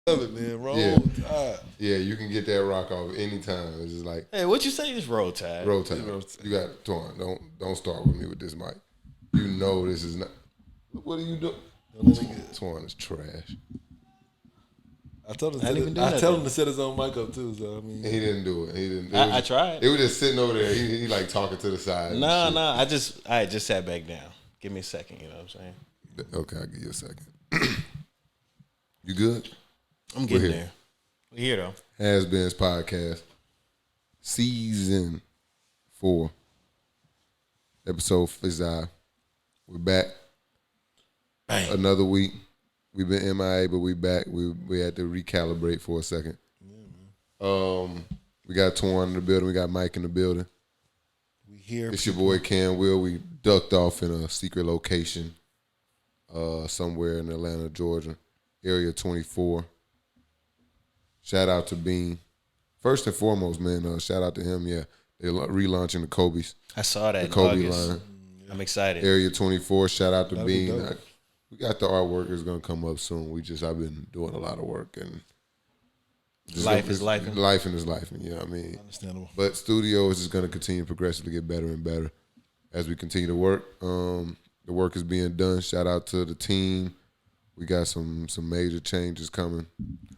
Love it, man. Roll Tide. Yeah, you can get that rock off anytime. It's just like, hey, what you say? It's Roll Tide. Roll Tide. You got Torn. Don't start with me with this mic. You know this is not. What are you doing? Torn is trash. I told him to set his own mic up too. So I mean, he didn't do it. He didn't. I tried. It was just sitting over there. He like talking to the side. No. I just sat back down. Give me a second. You know what I'm saying? Okay, I'll give you a second. You good? I'm getting there. We're here though. HasBeens Podcast Season 4, Episode 5. We're back. Bang. Another week. We've been MIA, but we back. We had to recalibrate for a second. We got Torn in the building. We got Mike in the building. We here. It's your boy Cam Will. We ducked off in a secret location somewhere in Atlanta, Georgia, Area 24. Shout out to Bean. First and foremost, man, shout out to him. Yeah, they're relaunching the Kobe's. I saw that the in Kobe August. line. I'm excited. Area 24. Shout out to That'll Bean. We got the artwork. It's gonna come up soon. I've been doing a lot of work and life is life. Life is life. You know what I mean? Understandable. But studio is just gonna continue to progressively get better and better as we continue to work. The work is being done. Shout out to the team. We got some major changes coming.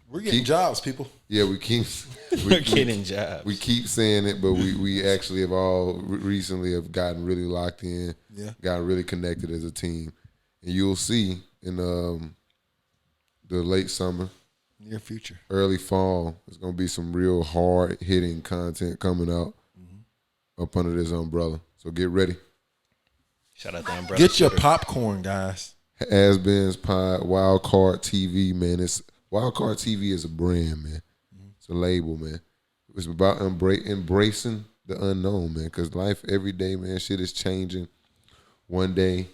We're getting jobs, people. Yeah, we're getting jobs. We keep saying it, but we actually have all recently have gotten really locked in. Yeah, gotten really connected as a team, and you'll see in the late summer, near future, early fall, there's gonna be some real hard hitting content coming out up under this umbrella. So get ready. Shout out to Umbrella. Get your popcorn, guys. HasBeens Pod, Wildcard TV, man. Wildcard TV is a brand, man. It's a label, man. It's about embracing the unknown, man. Because life every day, man, shit is changing. One day,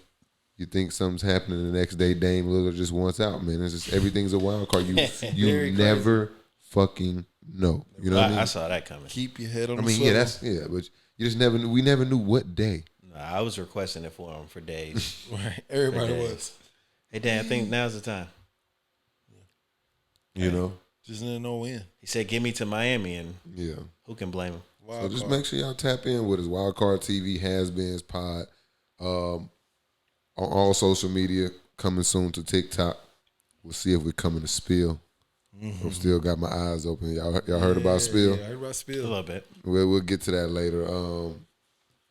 you think something's happening. The next day, Dame Lillard just wants out, man. It's just everything's a wild card. You never fucking know. You know what I mean? I saw that coming. Keep your head on the swivel. But you just never. We never knew what day. I was requesting it for him for days. Right. Everybody was. Hey, Dan, I think now's the time. You know? Just didn't know when. He said, get me to Miami, and yeah, who can blame him? So just make sure y'all tap in with us. Wildcard TV, HasBeens Pod. On all social media, coming soon to TikTok. We'll see if we're coming to Spill. I've still got my eyes open. Y'all heard about Spill? Yeah, I heard about Spill. A little bit. We'll get to that later.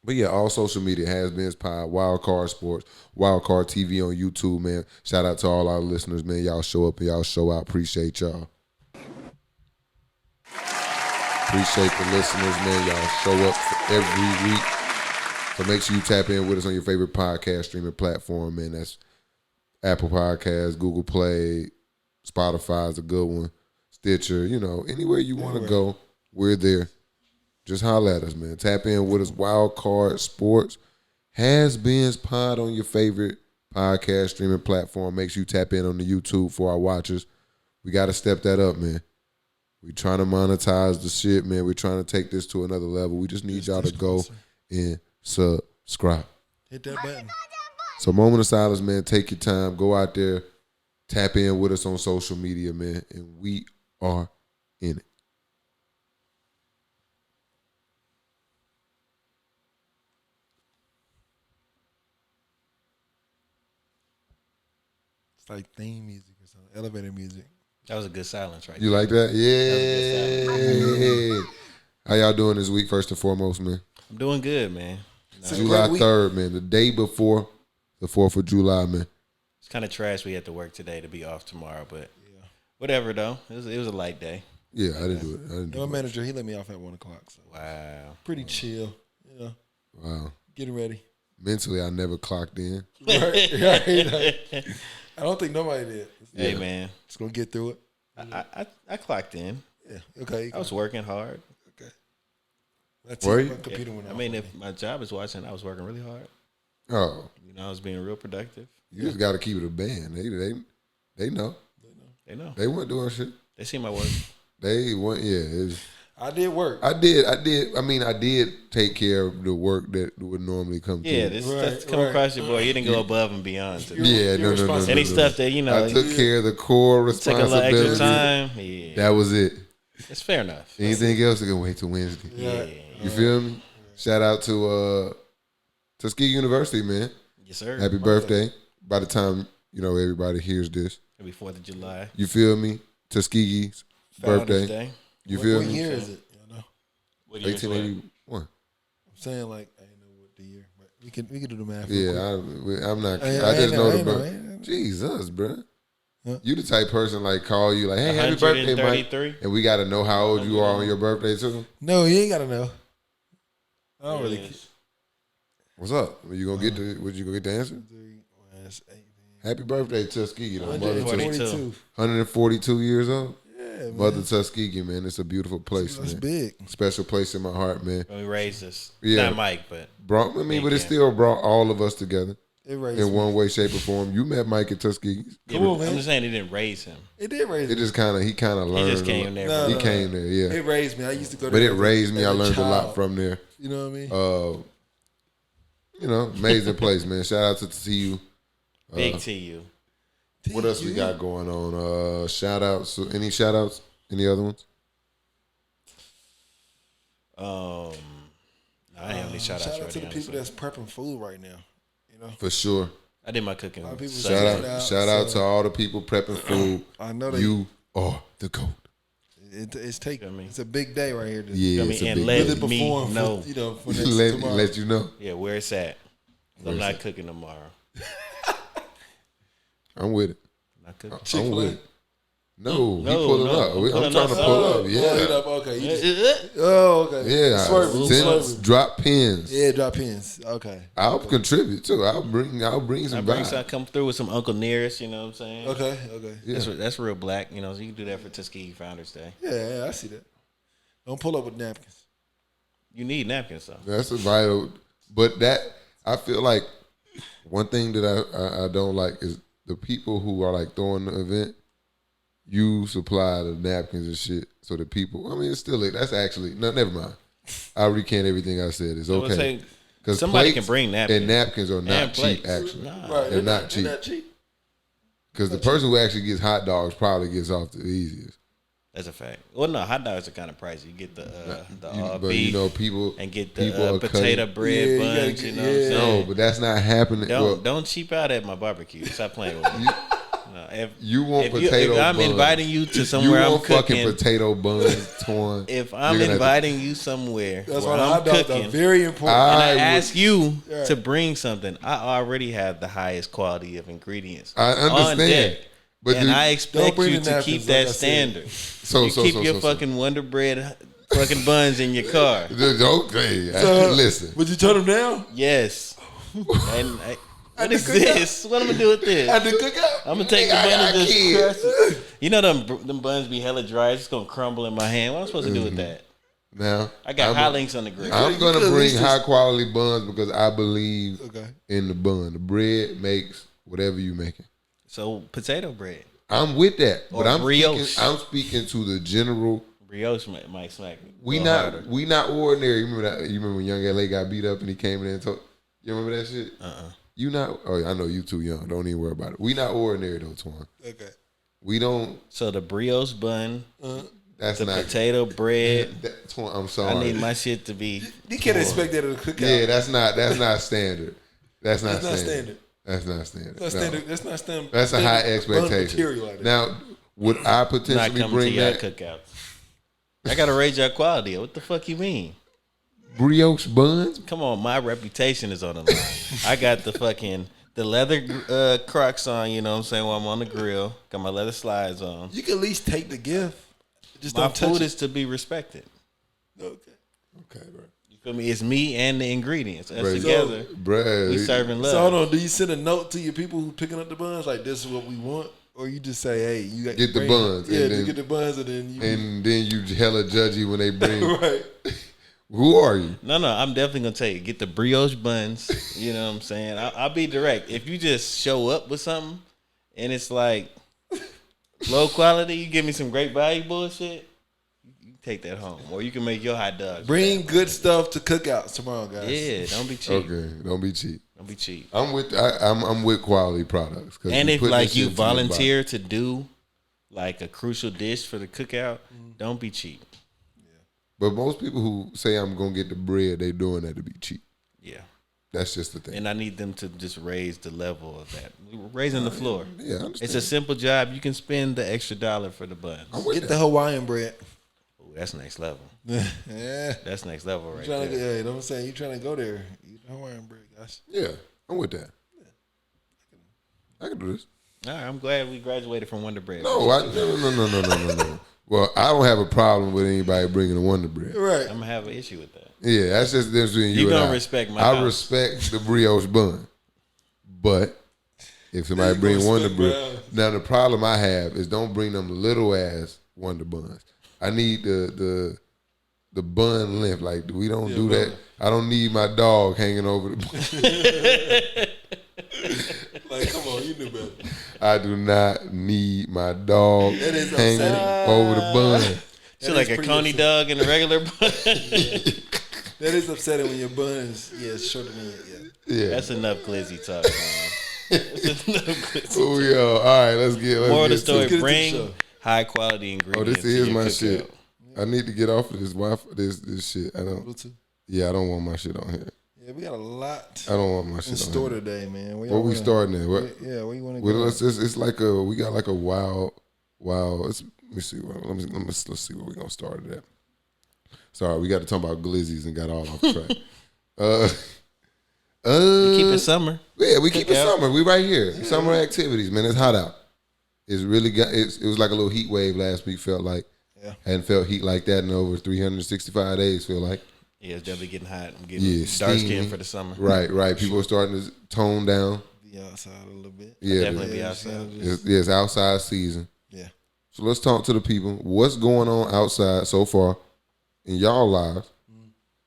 But yeah, all social media, HasBeens Pod, Wildcard Sports, Wildcard TV on YouTube, man. Shout out to all our listeners, man. Y'all show up and y'all show out. Appreciate y'all. Appreciate the listeners, man. Y'all show up every week. So make sure you tap in with us on your favorite podcast streaming platform, man. That's Apple Podcasts, Google Play, Spotify is a good one, Stitcher, anywhere you want to go, we're there. Just holler at us, man. Tap in with us. Wildcard Sports. HasBeens Pod on your favorite podcast streaming platform. Make sure you tap in on the YouTube for our watchers. We got to step that up, man. We trying to monetize the shit, man. We're trying to take this to another level. We just need y'all to go and subscribe. Hit that button. So moment of silence, man. Take your time. Go out there. Tap in with us on social media, man. And we are in it. Like theme music or something, elevator music. That was a good silence, right? You there. like that? Yeah. How y'all doing this week, first and foremost, man? I'm doing good, man. July 3rd, man. The day before the 4th of July, man. It's kind of trash we had to work today to be off tomorrow, but whatever, though. It was a light day. Yeah, I didn't do it. My manager, he let me off at 1 o'clock. So. Wow. Pretty chill, Wow. Getting ready. Mentally, I never clocked in. Right. I don't think nobody did. Hey, man. Just going to get through it. I clocked in. Yeah. Okay. I was working hard. Okay. Were you? I mean, if my job is watching, I was working really hard. Oh. I was being real productive. You just got to keep it a band. They know. They know. They weren't doing shit. They see my work. They weren't, yeah. I did work. I did. I mean, I did take care of the work that would normally come through. Yeah, that's come across your boy. You didn't go above and beyond. No. Any stuff that, you know. I took care of the core responsibilities. Take a little extra time. Yeah. That was it. It's fair enough. Anything else, they can wait till Wednesday. Yeah. You feel me? Shout out to Tuskegee University, man. Yes, sir. Happy birthday. By the time, everybody hears this. It'll be 4th of July. You feel me? Tuskegee's birthday. Day. You feel me? What year is it? What year 1881. I'm saying like I didn't know what the year, but we can do the math. Yeah, I'm not. I just know the birthday. Jesus, bro. Huh? You the type person like call you like, hey, happy birthday, Mike, and we got to know how old you are on your birthday too. No, you ain't got to know. I don't really care. What's up? Would you gonna get the answer? 3, 8, happy birthday, Tuskegee. 142 years old. Yeah, Mother Tuskegee, man. It's a beautiful place, That's man. big. Special place in my heart, man. When we raised us. Yeah. Not Mike, but. But it still brought all of us together. It raised in one way, shape, or form. You met Mike at Tuskegee. Come on, man. I'm just saying it didn't raise him. It did raise him. He kind of learned. He just came there. He came there, yeah. It raised me. I used to go there. But it raised me. I learned a lot from there. You know what I mean? Amazing place, man. Shout out to TU. Big TU. What else we got going on? Shout outs. Any shout outs? Any other ones? I have any shout outs. Shout out to the people that's prepping food right now. For sure. I did my cooking. Shout out to all the people prepping food. I know you are the GOAT. It's a big day right here. It's a big day. Let me know. Let you know. Yeah, where it's at. I'm not cooking tomorrow. I'm with it. Not cooking. I'm with it. No, he pulling up. I'm trying to pull up. Yeah. Okay. Okay. Yeah. Swerving. Drop pins. Yeah, drop pins. Okay. I'll contribute too. I'll bring some vibes. I'll come through with some Uncle Nearest, you know what I'm saying? Okay. Yeah. That's real black, so you can do that for Tuskegee Founders Day. Yeah, I see that. Don't pull up with napkins. You need napkins, though. That's a vital. But I feel like one thing that I don't like is the people who are like throwing the event. You supply the napkins and shit, so the people. It's still that's actually no. Never mind. I recant everything I said. It's okay because somebody can bring napkins, and napkins are not cheap. Actually, right. They're not cheap. Because the person who actually gets hot dogs probably gets off the easiest. That's a fact. Well, no, hot dogs are kind of pricey. You get the beef, people and get the potato bread buns. You know what I'm saying? No, but that's not happening. Don't cheap out at my barbecue. Stop playing with me. You want potato buns. If I'm inviting you to somewhere I'm cooking. Fucking potato buns torn. If I'm inviting you somewhere that's where I'm cooking, very important. And I ask you to bring something, I already have the highest quality of ingredients. I understand. On deck. But I expect you to keep that standard. So keep your fucking Wonder Bread fucking buns in your car. Okay. Listen. Would you turn them down? Yes. What is this? What I'm gonna do with this? At the cookout? I'm gonna take the bun and just crush it. You know them buns be hella dry. It's just gonna crumble in my hand. What am I supposed to do with that? Now I got high links on the grill. I'm gonna bring high quality buns because I believe in the bun. The bread makes whatever you making. So potato bread. I'm with that, but I'm speaking to the general. Brioche might smack me. We not ordinary. You remember when Young LA got beat up and he came in there and told. You remember that shit? You not? Oh, I know you too young. Don't even worry about it. We not ordinary though, Twan. Okay. We don't. So the brioche bun. That's the not potato bread. Twan, I'm sorry. I need my shit to be. You can't expect that at a cookout. Yeah, that's not standard. That's not standard. That's not standard. That's not standard. That's a high expectation. Now, would I potentially bring that cookouts? I gotta raise your quality. What the fuck you mean? Brioche buns? Come on, my reputation is on the line. I got the leather Crocs on, you know what I'm saying, while I'm on the grill. Got my leather slides on. You can at least take the gift. Just my don't touch food it. is to be respected. Okay, bro. You feel me? It's me and the ingredients. Us bro, together, bro, we serving love. So hold on, do you send a note to your people who picking up the buns, like this is what we want? Or you just say, hey, you got get the buns. Yeah, just get the buns and then you hella judgy when they bring right. Who are you? No, I'm definitely gonna tell you. Get the brioche buns. You know what I'm saying? I'll be direct. If you just show up with something and it's like low quality, you give me some great value bullshit, you Take that home, or you can make your hot dogs. Bring good stuff to cookouts tomorrow, guys. Yeah, don't be cheap. Okay, don't be cheap. Don't be cheap. I'm with quality products. And if like you volunteer to do like a crucial dish for the cookout, don't be cheap. But most people who say I'm gonna get the bread, they doing that to be cheap. Yeah. That's just the thing. And I need them to just raise the level of that. We're raising the floor. Yeah, I understand. It's a simple job. You can spend the extra $1 for the buns. Get the Hawaiian bread. Ooh, that's next level. Yeah. That's next level right there. there. Yeah, you know what I'm saying? You trying to go there. Eat the Hawaiian bread, guys. Yeah, I'm with that. I can do this. All right, I'm glad we graduated from Wonder Bread. No. Well, I don't have a problem with anybody bringing a Wonder Bread. Right. I'm going to have an issue with that. Yeah, that's just the difference between you and I. You don't respect my I house. respect the brioche bun. But if somebody bring Wonder Bread, now the problem I have is don't bring them little ass Wonder Buns. I need the bun length. Like we don't do that. I don't need my dog hanging over the bun. Like, come on, you knew better. I do not need my dog hanging over the bun. So like a coney dog in a regular bun. That is upsetting when your bun is shorter than Yeah. That's enough glizzy talk, man. That's enough glizzy All right, let's get. More of the story: bring high quality ingredients. Oh, this is to your my cookout. shit. I need to get off of this Wi-Fi. This shit. I don't. Bluetooth. Yeah, I don't want my shit on here. Yeah, we got a lot. I don't want my shit in on store here. today, man. Where we starting at? What? Yeah, where you want to Well, go? it's like we got like a wild. Let me see. Let's see where we gonna start it at. Sorry, we got to talk about glizzies and got all off track. We keep it summer. Yeah, we keep it Cookout. summer. We right here. Summer activities, man. It's hot out. It's really got. It was like a little heat wave last week. Felt like. Yeah. Hadn't felt heat like that in over 365 days. Feel like. Yeah, it's definitely getting hot. I'm getting dark skin for the summer. Right. People are starting to tone down. Be outside a little bit. Yeah, Definitely be outside. it's outside season. Yeah. So let's talk to the people. What's going on outside so far in y'all lives,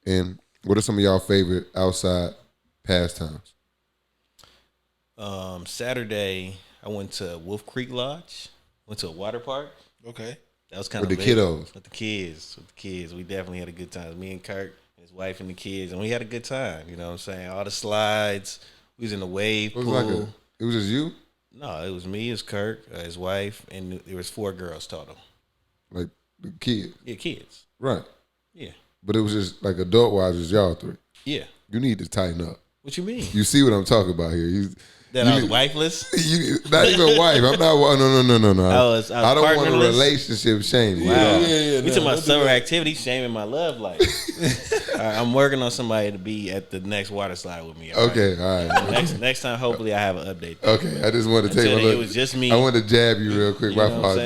and what are some of y'all favorite outside pastimes? Saturday, I went to Wolf Creek Lodge. Went to a water park. Okay. That was kind of With the kiddos. With the kids. We definitely had a good time. Me and Kirk, his wife, and the kids, and we had a good time. You know what I'm saying? All the slides. We was in the wave pool. It was just you? No, it was me, it was Kirk, his wife, and there was 4 girls total. Like the kids. Yeah, kids. Right. Yeah. But it was just like adult wise, just y'all 3. Yeah. You need to tighten up. What you mean? You see what I'm talking about here. I was wifeless? Not even wife. I'm not. No. I don't want a partnerless? relationship shame. Wow. Yeah. We talking about summer activity, shaming my love life. All right, I'm working on somebody to be at the next water slide with me. All right? Okay, all right. Next time, hopefully, I have an update. Okay, I just wanted to take a Until then, look. it was just me. I wanted to jab you real quick. You My know what I'm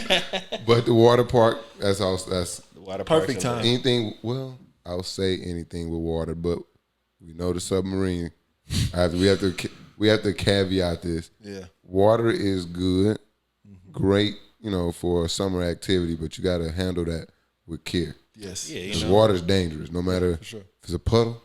fault, dog. But the water park, that's all. That's The water park's Perfect over time. there. anything. Well, I'll say anything with water, but we know the submarine. We have to caveat this. Yeah. Water is good, great, for a summer activity, but you got to handle that with care. Yes. Yeah, Because water's dangerous, no matter if it's a puddle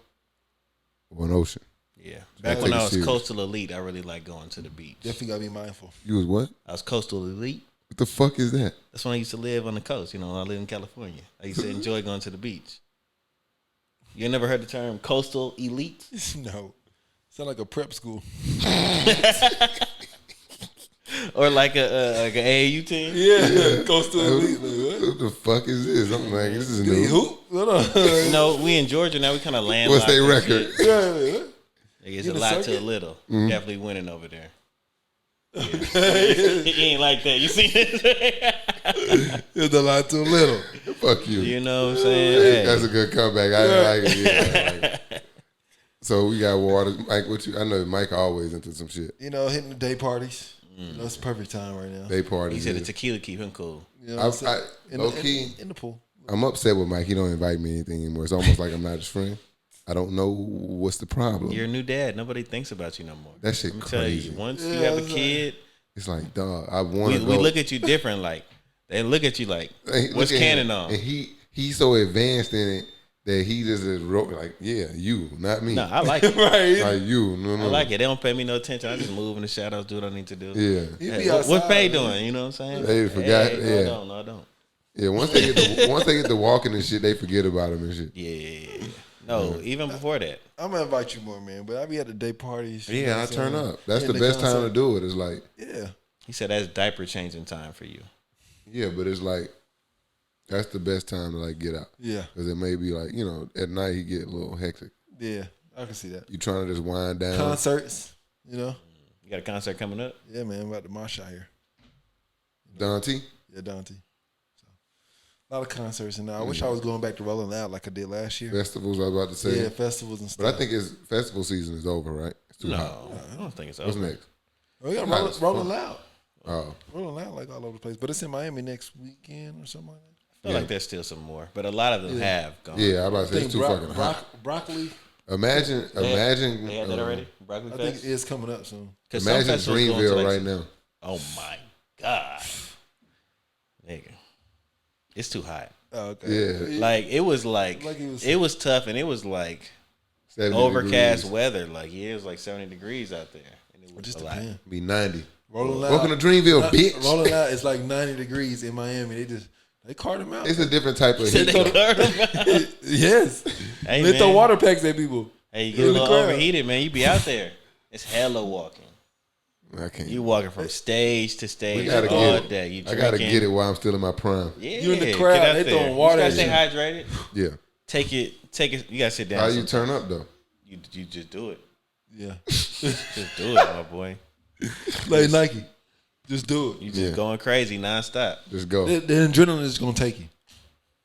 or an ocean. Yeah. Back Take when it I was serious. coastal elite, I really like going to the beach. Definitely gotta be mindful. You was what? I was coastal elite. What the fuck is that? That's when I used to live on the coast. When I lived in California. I used to enjoy going to the beach. You never heard the term coastal elite? No. Sound like a prep school. Or like an AAU team? Yeah. Goes to elite. What the fuck is this? I'm like, this is What? new. Who? Hold on. No, we in Georgia now. We kind of landlocked. What's their and record? shit. Yeah. It's You a the lot to a circuit? little. Definitely winning over there. He ain't like that. You see this? It's a lot too little. Fuck you. You know what I'm saying? Hey. That's a good comeback. I like it. Yeah, I like it. So we got water. Mike, I know Mike always into some shit. Hitting the day parties. It's the perfect time right now. Day He parties. said yeah. the tequila keep him cool. You know what I'm saying? low key, in the pool. I'm upset with Mike. He don't invite me anything anymore. It's almost like I'm not his friend. I don't know what's the problem. You're a new dad. Nobody thinks about you no more. That shit Let me tell you, crazy. once you have a kid, It's like, dog, I want to go. we look at you different. Like they look at you like, what's canon on? And he's so advanced in it that he just is like, yeah, you, not me. No, I like it. Right. Like you, no. I like it. They don't pay me no attention. I just move in the shadows, do what I need to do. Yeah. You Hey, be outside. what's Faye doing? You know what I'm saying? They forgot, Hey, yeah. No, I don't. Yeah, once they get to walking and shit, they forget about them and shit. Yeah. No, even before that. I'm gonna invite you more, man. But I be at the day parties. Yeah, I turn up. That's the best time to do it. It's like, yeah. He said that's diaper changing time for you. Yeah, but it's like that's the best time to like get out. Yeah, because it may be like at night he get a little hectic. Yeah, I can see that. You trying to just wind down concerts, You got a concert coming up? Yeah, man. I'm about to mosh out here. Dante? Yeah, Dante. So, a lot of concerts, and I wish I was going back to Rolling Loud like I did last year. Festivals, I was about to say. Yeah, festivals and stuff. But I think festival season is over, right? It's too hot. I don't think it's over. What's next? Oh, yeah, Rolling Loud. Oh. Rolling Loud like all over the place. But it's in Miami next weekend or something like that. I feel like there's still some more, but a lot of them have gone. Yeah, I'm about to say it's too fucking hot. Broccoli. Imagine. They had that already? Broccoli I Fest? think it's coming up soon. Imagine Dreamville right now. Oh my God. Nigga. It's too hot. Oh, okay. Yeah. Like it was it was tough, and it was like overcast weather. Like it was like 70 degrees out there. And it was just a lot. Be 90. Rolling Loud. Welcome to Dreamville, bitch. Rolling Loud is like 90 degrees in Miami. They cart them out. It's a different type of heat. Yes. Hey, they throw water packs at people. Hey, you get a little overheated, man. You be out there. It's hella walking. I can't. You walking from stage to stage gotta all get it. day. You I gotta get it while I'm still in my prime. Yeah, you in the crowd. They throwing water you at gotta you. stay hydrated. Yeah. Take it. You gotta sit down. How you turn up though? You just do it. Yeah. Just do it, my boy. Like Nike. Just do it. You just going crazy nonstop. Just go. The adrenaline is gonna take you.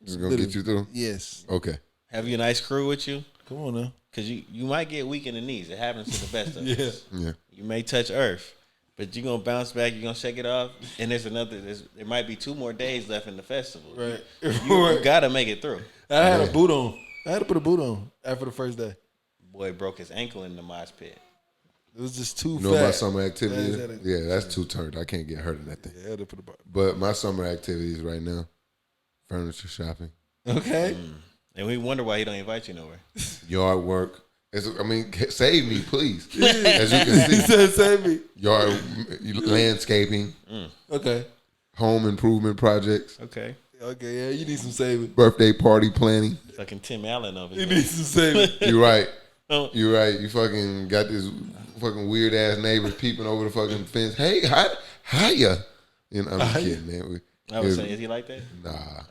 It's gonna get you through. Yes. Okay. Have you a nice crew with you? Come on now. Because you might get weak in the knees. It happens to the best of us. Yeah. You may touch earth, but you're going to bounce back. You're going to shake it off. And there might be 2 more days left in the festival. Right. You got to make it through. I had a boot on. I had to put a boot on after the first day. Boy broke his ankle in the mosh pit. It was just too fat. You know my summer activities? Yeah, that's too turned. I can't get hurt in that thing. Yeah, I had to put a bar. But my summer activities right now, furniture shopping. Okay. And we wonder why he don't invite you nowhere. Yard work. Save me, please. As you can see. He said save me. Yard landscaping. Okay. Home improvement projects. Okay. Okay, yeah, you need some saving. Birthday party planning. Fucking Tim Allen over You here. need some saving. You're right. Oh. You're right. You fucking got this fucking weird ass neighbors peeping over the fucking fence. Hey, hiya. I'm just kidding, man. I was saying, is he like that? Nah.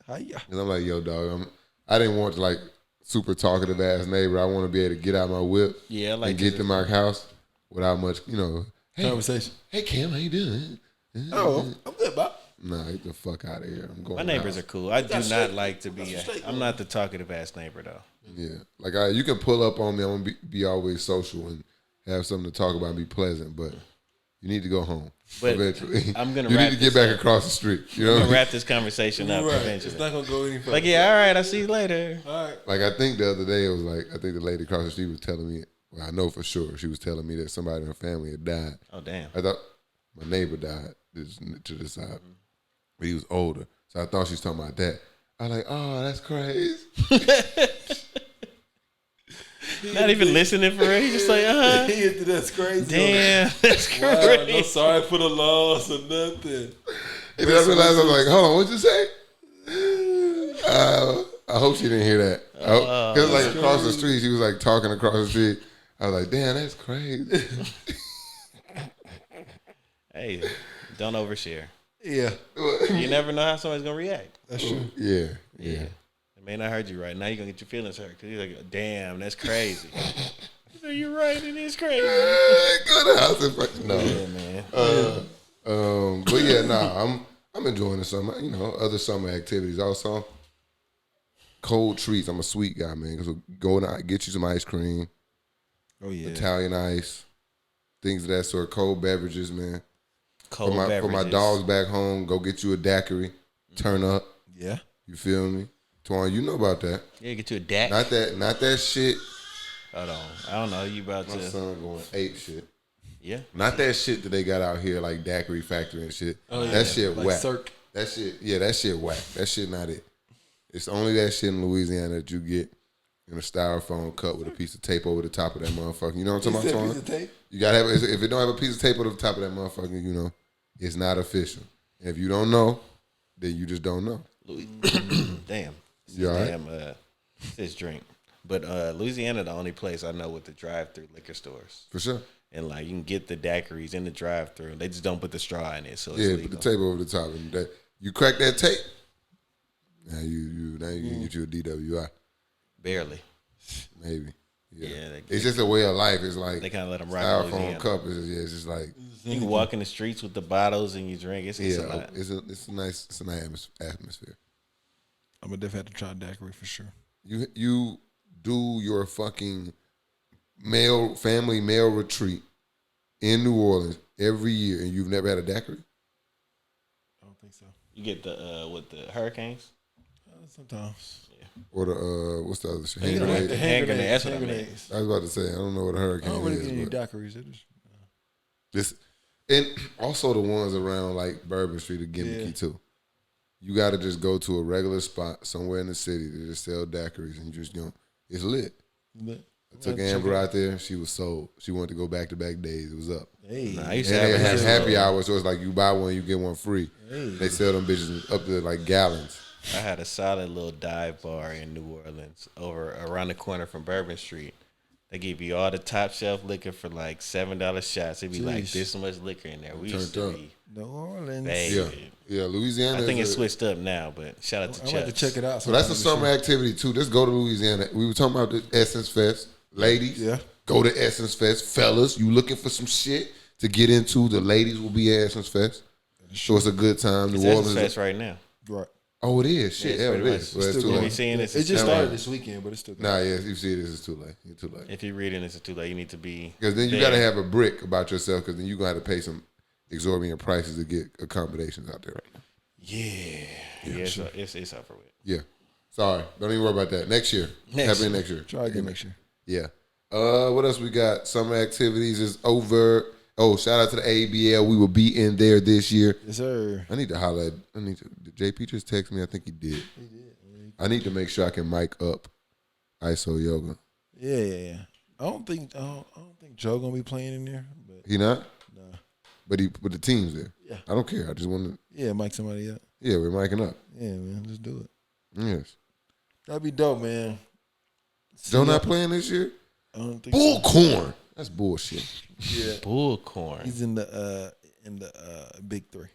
Hiya. And I'm like, yo, dog. I didn't want like super talkative ass neighbor. I want to be able to get out my whip. Yeah, I like and get to my house without much, hey, conversation. Hey, Cam, how you doing? Oh, I'm good, Bob. Nah, get the fuck out of here. I'm going. My neighbors are cool. I do not like to be. straight, I'm not the talkative ass neighbor though. Yeah, like you can pull up on me. I'm gonna be always social and have something to talk about and be pleasant, but you need to go home. But eventually, I'm gonna. You wrap need to get back across the street. You know, I'm gonna wrap this conversation up Right. eventually. It's not gonna go any further. Like, yeah, all right. I'll see you later. All right. like I think the other day it was like I think the lady across the street was telling me. Well, I know for sure she was telling me that somebody in her family had died. Oh damn. I thought my neighbor died to the side, but he was older, so I thought she was talking about that. I was like, oh, that's crazy. Not even listening for real. He just like, That's crazy. damn, that's Wow, crazy. no sorry for the loss or nothing. And then I realized I was like, hold on, what'd you say? I hope she didn't hear that. Because like across the street, she was like talking across the street. I was like, damn, that's crazy. Hey, don't overshare. Yeah. You never know how somebody's gonna react. That's true. Yeah. They may not heard you right. Now you're gonna get your feelings hurt because you're like, damn, that's crazy. So you're right, it is crazy. Go to the house and fucking no. Yeah, man. But yeah, nah, I'm enjoying the summer. Other summer activities also. Cold treats. I'm a sweet guy, man. So go out, get you some ice cream. Oh yeah. Italian ice, things of that sort. Cold beverages, man. Cold For beverages. my dogs back home, go get you a daiquiri. Turn up. Yeah. You feel me? Twan, you know about that. Yeah, get you a DAC. Not that shit. Hold on. I don't know. You about My to. son going ape shit. Yeah. Not that shit that they got out here like Daiquiri Factory and shit. Oh, yeah. That shit Like whack. Cirque. That shit whack. That shit not it. It's only that shit in Louisiana that you get in a styrofoam cup with a piece of tape over the top of that motherfucker. You know what I'm talking about, Piece of Twan? tape? You gotta have if it don't have a piece of tape over the top of that motherfucker, it's not official. And if you don't know, then you just don't know. Damn. You all right? Damn, this drink. But Louisiana, the only place I know with the drive-through liquor stores. For sure. And like you can get the daiquiris in the drive-through. They just don't put the straw in it, so it's Yeah, legal. put the tape over the top. And you crack that tape, now you can get you a DWI. Barely. Maybe. Yeah. Yeah, it's just a way of life. It's like they kind of let them rock. styrofoam cup. It's just like you can walk in the streets with the bottles and you drink. It's a lot. It's a nice atmosphere. I'm gonna definitely have to try daiquiri for sure. You do your fucking family male retreat in New Orleans every year, and you've never had a daiquiri? I don't think so. You get the with the hurricanes. Sometimes. Or the what's the other shit? Hand Hand grenade. Hand grenade. That's what I Hand mean. grenades. I was about to say I don't know what a I hurricane don't really is. get any But daiquiris. this and also the ones around like Bourbon Street are gimmicky too. You got to just go to a regular spot somewhere in the city to just sell daiquiris, and you just it's lit. I took Amber out there. She was sold. She wanted to go back-to-back days. It was up. Hey, I And used to they have have happy hours, so it's like you buy one, you get one free. Hey. They sell them bitches up to like gallons. I had a solid little dive bar in New Orleans over around the corner from Bourbon Street. They give you all the top shelf liquor for like $7 shots. It'd be like this much liquor in there. We used to be New Orleans. baby. Yeah, Louisiana. I think it's switched up now, but shout out to I'm about to Chuck's. check it out. So that's a summer activity too. Let's go to Louisiana. We were talking about the Essence Fest. Ladies, go to Essence Fest. Fellas, you looking for some shit to get into, the ladies will be at Essence Fest. So it's a good time. It's New Essence Orleans. Fest right now. Right. Oh, it is. Shit, Yeah, hell, it's it pretty is. much. Well, it's too You be late. seeing this? It just Never started mind. this weekend, but it's still. Nah, yes, you see this is too late. You're too late. If you're reading this, it's too late. You need to be Because then you there. got to have a brick about yourself, because then you're going to have to pay some exorbitant prices to get accommodations out there right now. Yeah, it's over with. Yeah. Sorry. Don't even worry about that. Next year. Happen next year. Try again next year. Yeah. What else we got? Summer activities is over. Oh, shout out to the ABL. We will be in there this year. Yes, sir. I need to holler at, did JP just text me? I think he did. I need to make sure I can mic up ISO Yoga. Yeah. I don't think Joe gonna be playing in there, but He not? nah. But the team's there. Yeah. I don't care. I just want to. Yeah, mic somebody up. Yeah, we're micing up. Yeah, man, just do it. Yes. That'd be dope, man. Joe not playing this year? I don't think Bullcorn. That's bullshit. Yeah, Bullcorn. he's in the big three.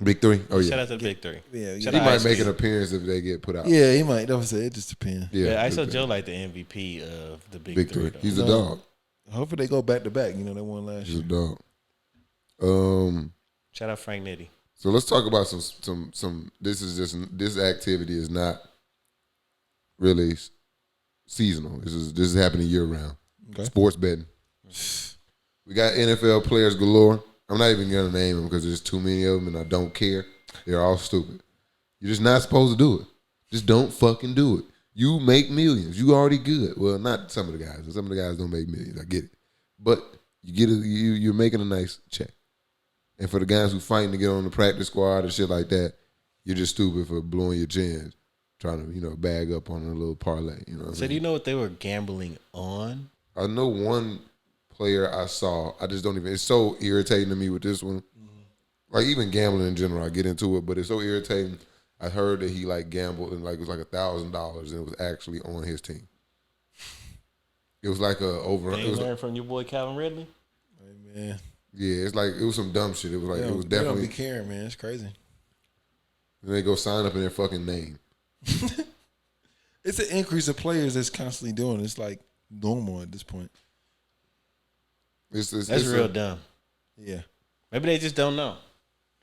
Big three? Oh, Shout yeah. out to the Big Three. Yeah, Shout He out might Ice make an Cube. appearance if they get put out. yeah, he might. Don't say it. Just depends. Yeah, I saw okay. Joe like the MVP of the Big, Big Three. three. though. He's a No. dog. Hopefully they go back to back. You know, they won last He's a year. dog. Shout out Frank Nitty. So let's talk about some. This activity is not really seasonal. This is happening year round. Okay. Sports betting. We got NFL players galore. I'm not even gonna name them because there's too many of them, and I don't care. They're all stupid. You're just not supposed to do it. Just don't fucking do it. You make millions. You already good. Well, not some of the guys. Some of the guys don't make millions. I get it, but you're making a nice check. And for the guys who fighting to get on the practice squad and shit like that, you're just stupid for blowing your chins, trying to bag up on a little parlay. You know. What So do you know what they were gambling on? I know one player I saw. I just don't even. It's so irritating to me with this one. Like even gambling in general, I get into it, but it's so irritating. I heard that he like gambled and like it was like $1,000 and it was actually on his team. It was like a over. They It was, learned from your boy Calvin Ridley. Hey, man, yeah, it's like it was some dumb shit. It was like it was they don't definitely. be caring, man. It's crazy. And they go sign up in their fucking name. It's an increase of players that's constantly doing it. It's like normal at this point. It's That's real dumb. Yeah. Maybe they just don't know.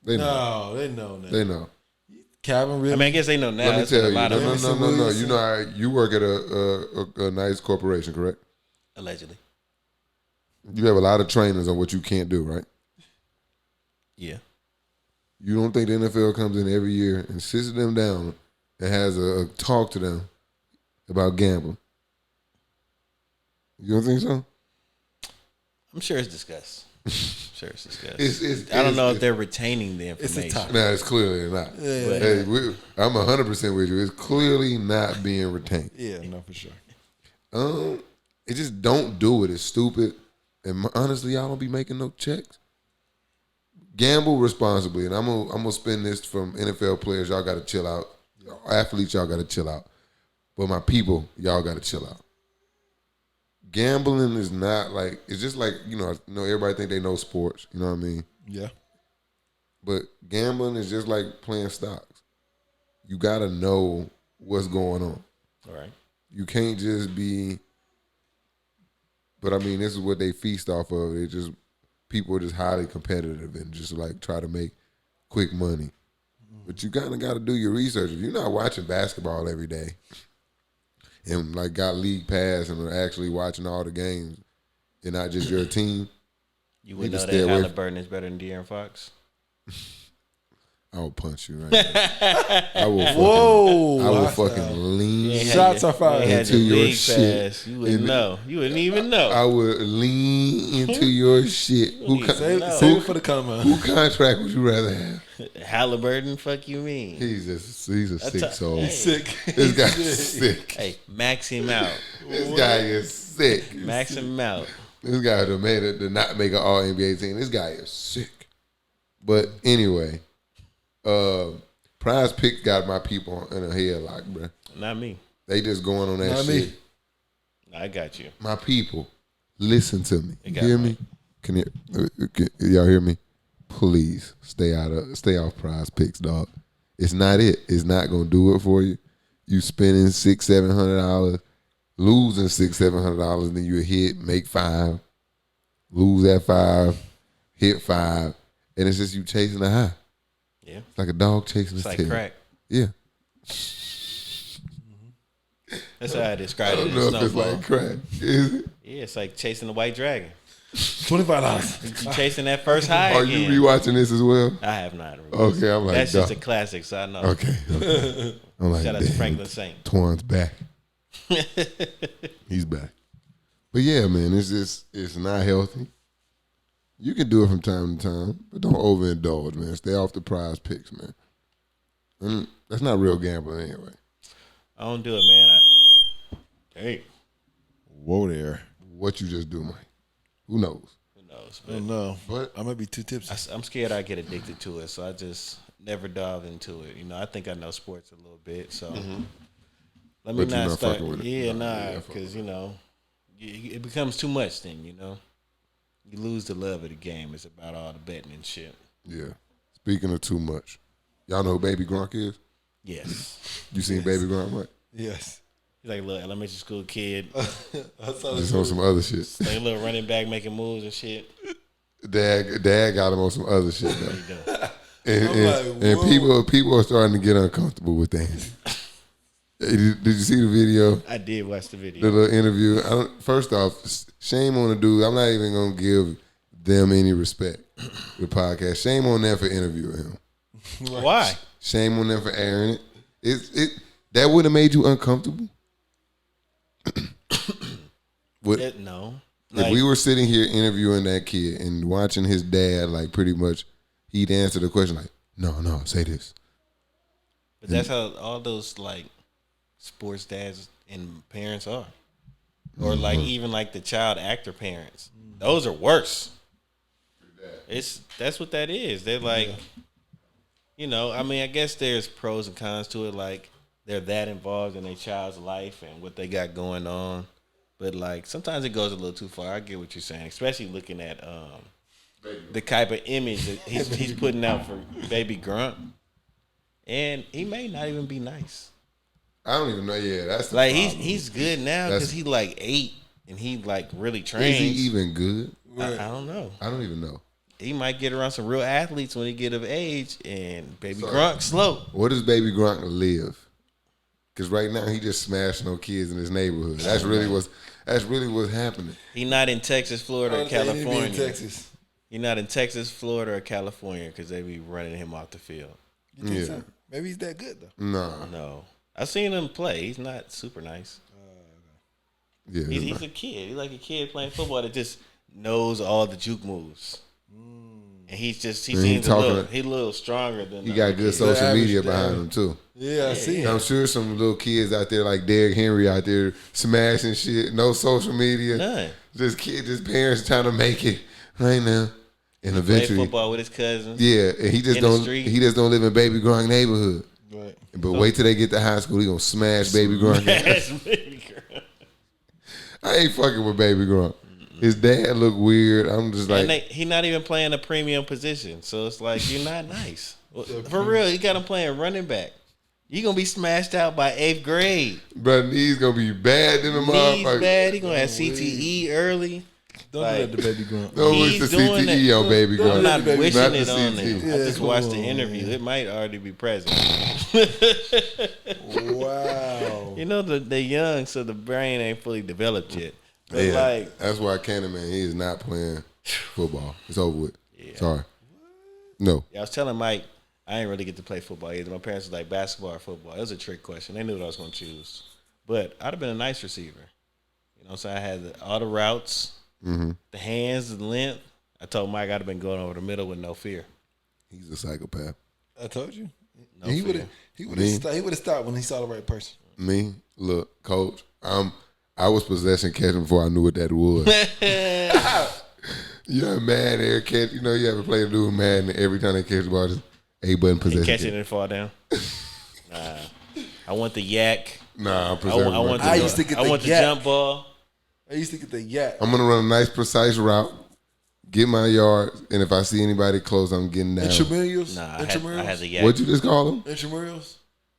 They know. No, they know now. They know. Calvin really. I mean, I guess they know now. Let me That's been tell a you. lot of No. You know, you work at a nice corporation, correct? allegedly. You have a lot of trainers on what you can't do, right? Yeah. You don't think the NFL comes in every year and sits them down and has a talk to them about gambling? You don't think so? I'm sure it's discussed. It's I don't know if they're retaining the It's a information. topic. No, it's clearly not. Yeah. Hey, I'm 100% with you. It's clearly not being retained. Yeah, no, for sure. It just don't do it. It's stupid. And honestly, y'all don't be making no checks. gamble responsibly, and I'm gonna spin this from NFL players. Y'all got to chill out. Athletes, y'all got to chill out. But my people, y'all got to chill out. Gambling is not like, it's just like, everybody think they know sports. You know what I mean? Yeah. But gambling is just like playing stocks. You got to know what's going on. All right. You can't just be, but I mean, this is what they feast off of. People are just highly competitive and just like try to make quick money. But you kind of got to do your research. If you're not watching basketball every day and like got league pass and are actually watching all the games and not just your team, you would know that Halliburton is better than De'Aaron Fox. I will punch you right now. I will fucking lean shots are fired into your shit. You wouldn't know. You wouldn't even know. I would lean into your shit. Save it for the comment. Who contract would you rather have? Halliburton, fuck you mean? He's a sick soul. He's sick. This guy's sick. Hey, max him out. This guy is sick. Max him out. This guy did not make an all NBA team. This guy is sick. But anyway, Prize Picks got my people in a headlock, bro. Not me. They just going on that Not shit. me. I got you. My people, listen to me. They got Hear me. me? Y'all hear me? Please stay off Prize Picks, dog. It's not it. It's not gonna do it for you. You spending $600-700, losing $600-700, and then you hit, make $5, lose that $5, hit $5, and it's just you chasing a high. Yeah. It's like a dog chasing his It's like tail. crack. Yeah. That's how I describe it. I don't know if it's like crack. Is it? Yeah, it's like chasing the white dragon. $25. You chasing that first high Are again. you rewatching this as well? I have not. Okay, I'm like, that's just a dog. classic, so I know. Okay. I'm like, Shout out to damn, Franklin Saint. Twan's back. He's back. But yeah, man, it's not healthy. You can do it from time to time, but don't overindulge, man. Stay off the Prize Picks, man. And that's not real gambling anyway. I don't do it, man. Hey. Whoa there. What you just do, Mike? Who knows? Who knows? I don't know. But I might be too tipsy. I'm scared I get addicted to it, so I just never dove into it. I think I know sports a little bit, so let me But you're not not start. fucking with it. Yeah, Yeah, because it becomes too much. Then you lose the love of the game. It's about all the betting and shit. yeah. Speaking of too much, y'all know who Baby Gronk is? Yes, You seen Baby Gronk, Mike? Yes. he's like a little elementary school kid, I saw Just on some other shit. like a little running back making moves and shit. Dad got him on some other shit though. What he doing? And people are starting to get uncomfortable with things. Did you see the video? I did watch the The video. little interview. First off, shame on the dude. I'm not even gonna give them any respect. The podcast. Shame on them for interviewing him. Why? Shame on them for airing it. That would have made you uncomfortable. No. If we were sitting here interviewing that kid and watching his dad, like pretty much, he'd answer the question like, "No, say this." But that's how all those like sports dads and parents are, or like even like the child actor parents. Those are worse. That's what that is. They're like, I mean, I guess there's pros and cons to it. Like they're that involved in their child's life and what they got going on. But like sometimes it goes a little too far. I get what you're saying, especially looking at the type of image that he's putting out for Baby Gronk. And he may not even be nice. I don't even know. Yeah, that's the Like problem. he's good now because he like 8 and he like really trains. Is he even good? I don't know. I don't even know. He might get around some real athletes when he get of age, and Baby Gronk slow. Where does Baby Gronk live? Because right now he just smashing on kids in his neighborhood. That's really what's happening. He not in Texas, Florida, or California. In Texas. He not in Texas, Florida, or California because they be running him off the field. You think so? Maybe he's that good though. Nah. No, I've seen him play. He's not super nice. Yeah. He's a kid. He's like a kid playing football that just knows all the juke moves. And he seems a little stronger than He got good social media behind him too. Yeah, I see. I'm sure some little kids out there like Derrick Henry out there smashing shit. No social media. None. Just parents trying to make it right now. And Play eventually, football with his cousins. yeah, and he just In the don't. street. He just don't live in Baby Gronk neighborhood. Right. But wait till they get to high school, he gonna smash Baby Gronk. That's Baby Gronk. I ain't fucking with Baby Gronk. His dad look weird. I'm just like, He not even playing a premium position, so it's like you're not nice. For real, you got him playing running back. You gonna be smashed out by 8th grade. but knees gonna be bad in the Knees motherfucker. bad. He gonna have CTE early. Don't Like, do that to Baby Grunt. Don't wish He's the doing CTE on Baby Don't Gronk. I'm not Baby wishing Not it the on CTE. him. I just come watched the on, interview. man. It might already be present. Wow. You know they're young, so the brain ain't fully developed yet. But Yeah, like, that's why Candyman, he is not playing football. It's over with. Yeah. Sorry. No. I was telling Mike, I didn't really get to play football either. My parents was like basketball or football. It was a trick question. They knew what I was going to choose. But I'd have been a nice receiver. You know what I'm saying? I had all the routes, the hands, the length. I told Mike I'd have been going over the middle with no fear. He's a psychopath. I told you. No he fear. would have stopped when he saw the right person. Me, look, coach, I was possession catching before I knew what that was. You're mad air catch. You know, you ever play a dude mad and every time they catch the ball, just A-button possession Catch it catch. and fall down. Nah. I want the yak. Nah, I'm I possession. want I the, used to get I the want the yak. jump ball. I used to get the yak. I'm going to run a nice, precise route, get my yard, and if I see anybody close, I'm getting down. Intramurals? Nah, Intramurals? I had the yak. What'd you just call them? Intramurals?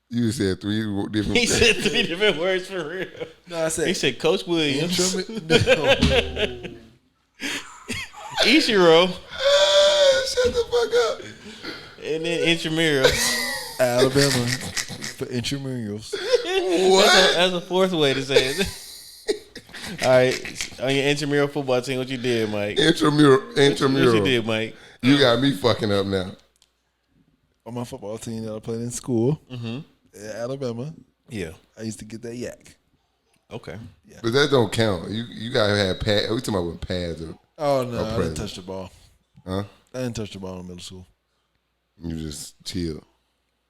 You just said 3 different He said 3 different words for real. No, I said He said Coach Williams, Intramural. Ichiro, Shut the fuck up. and then intramurals. Alabama for intramurals. What? That's a 4th way to say it. All right, on your intramural football team, what you did, Mike? Intramural. What you did, Mike? You got me fucking up now. On my football team that I played in school, at Alabama, Yeah. I used to get that yak. Okay. But that don't count. You gotta have pads. We talking about with pads or Oh, no, I present. didn't touch the ball. huh? I didn't touch the ball in middle school. You just chill.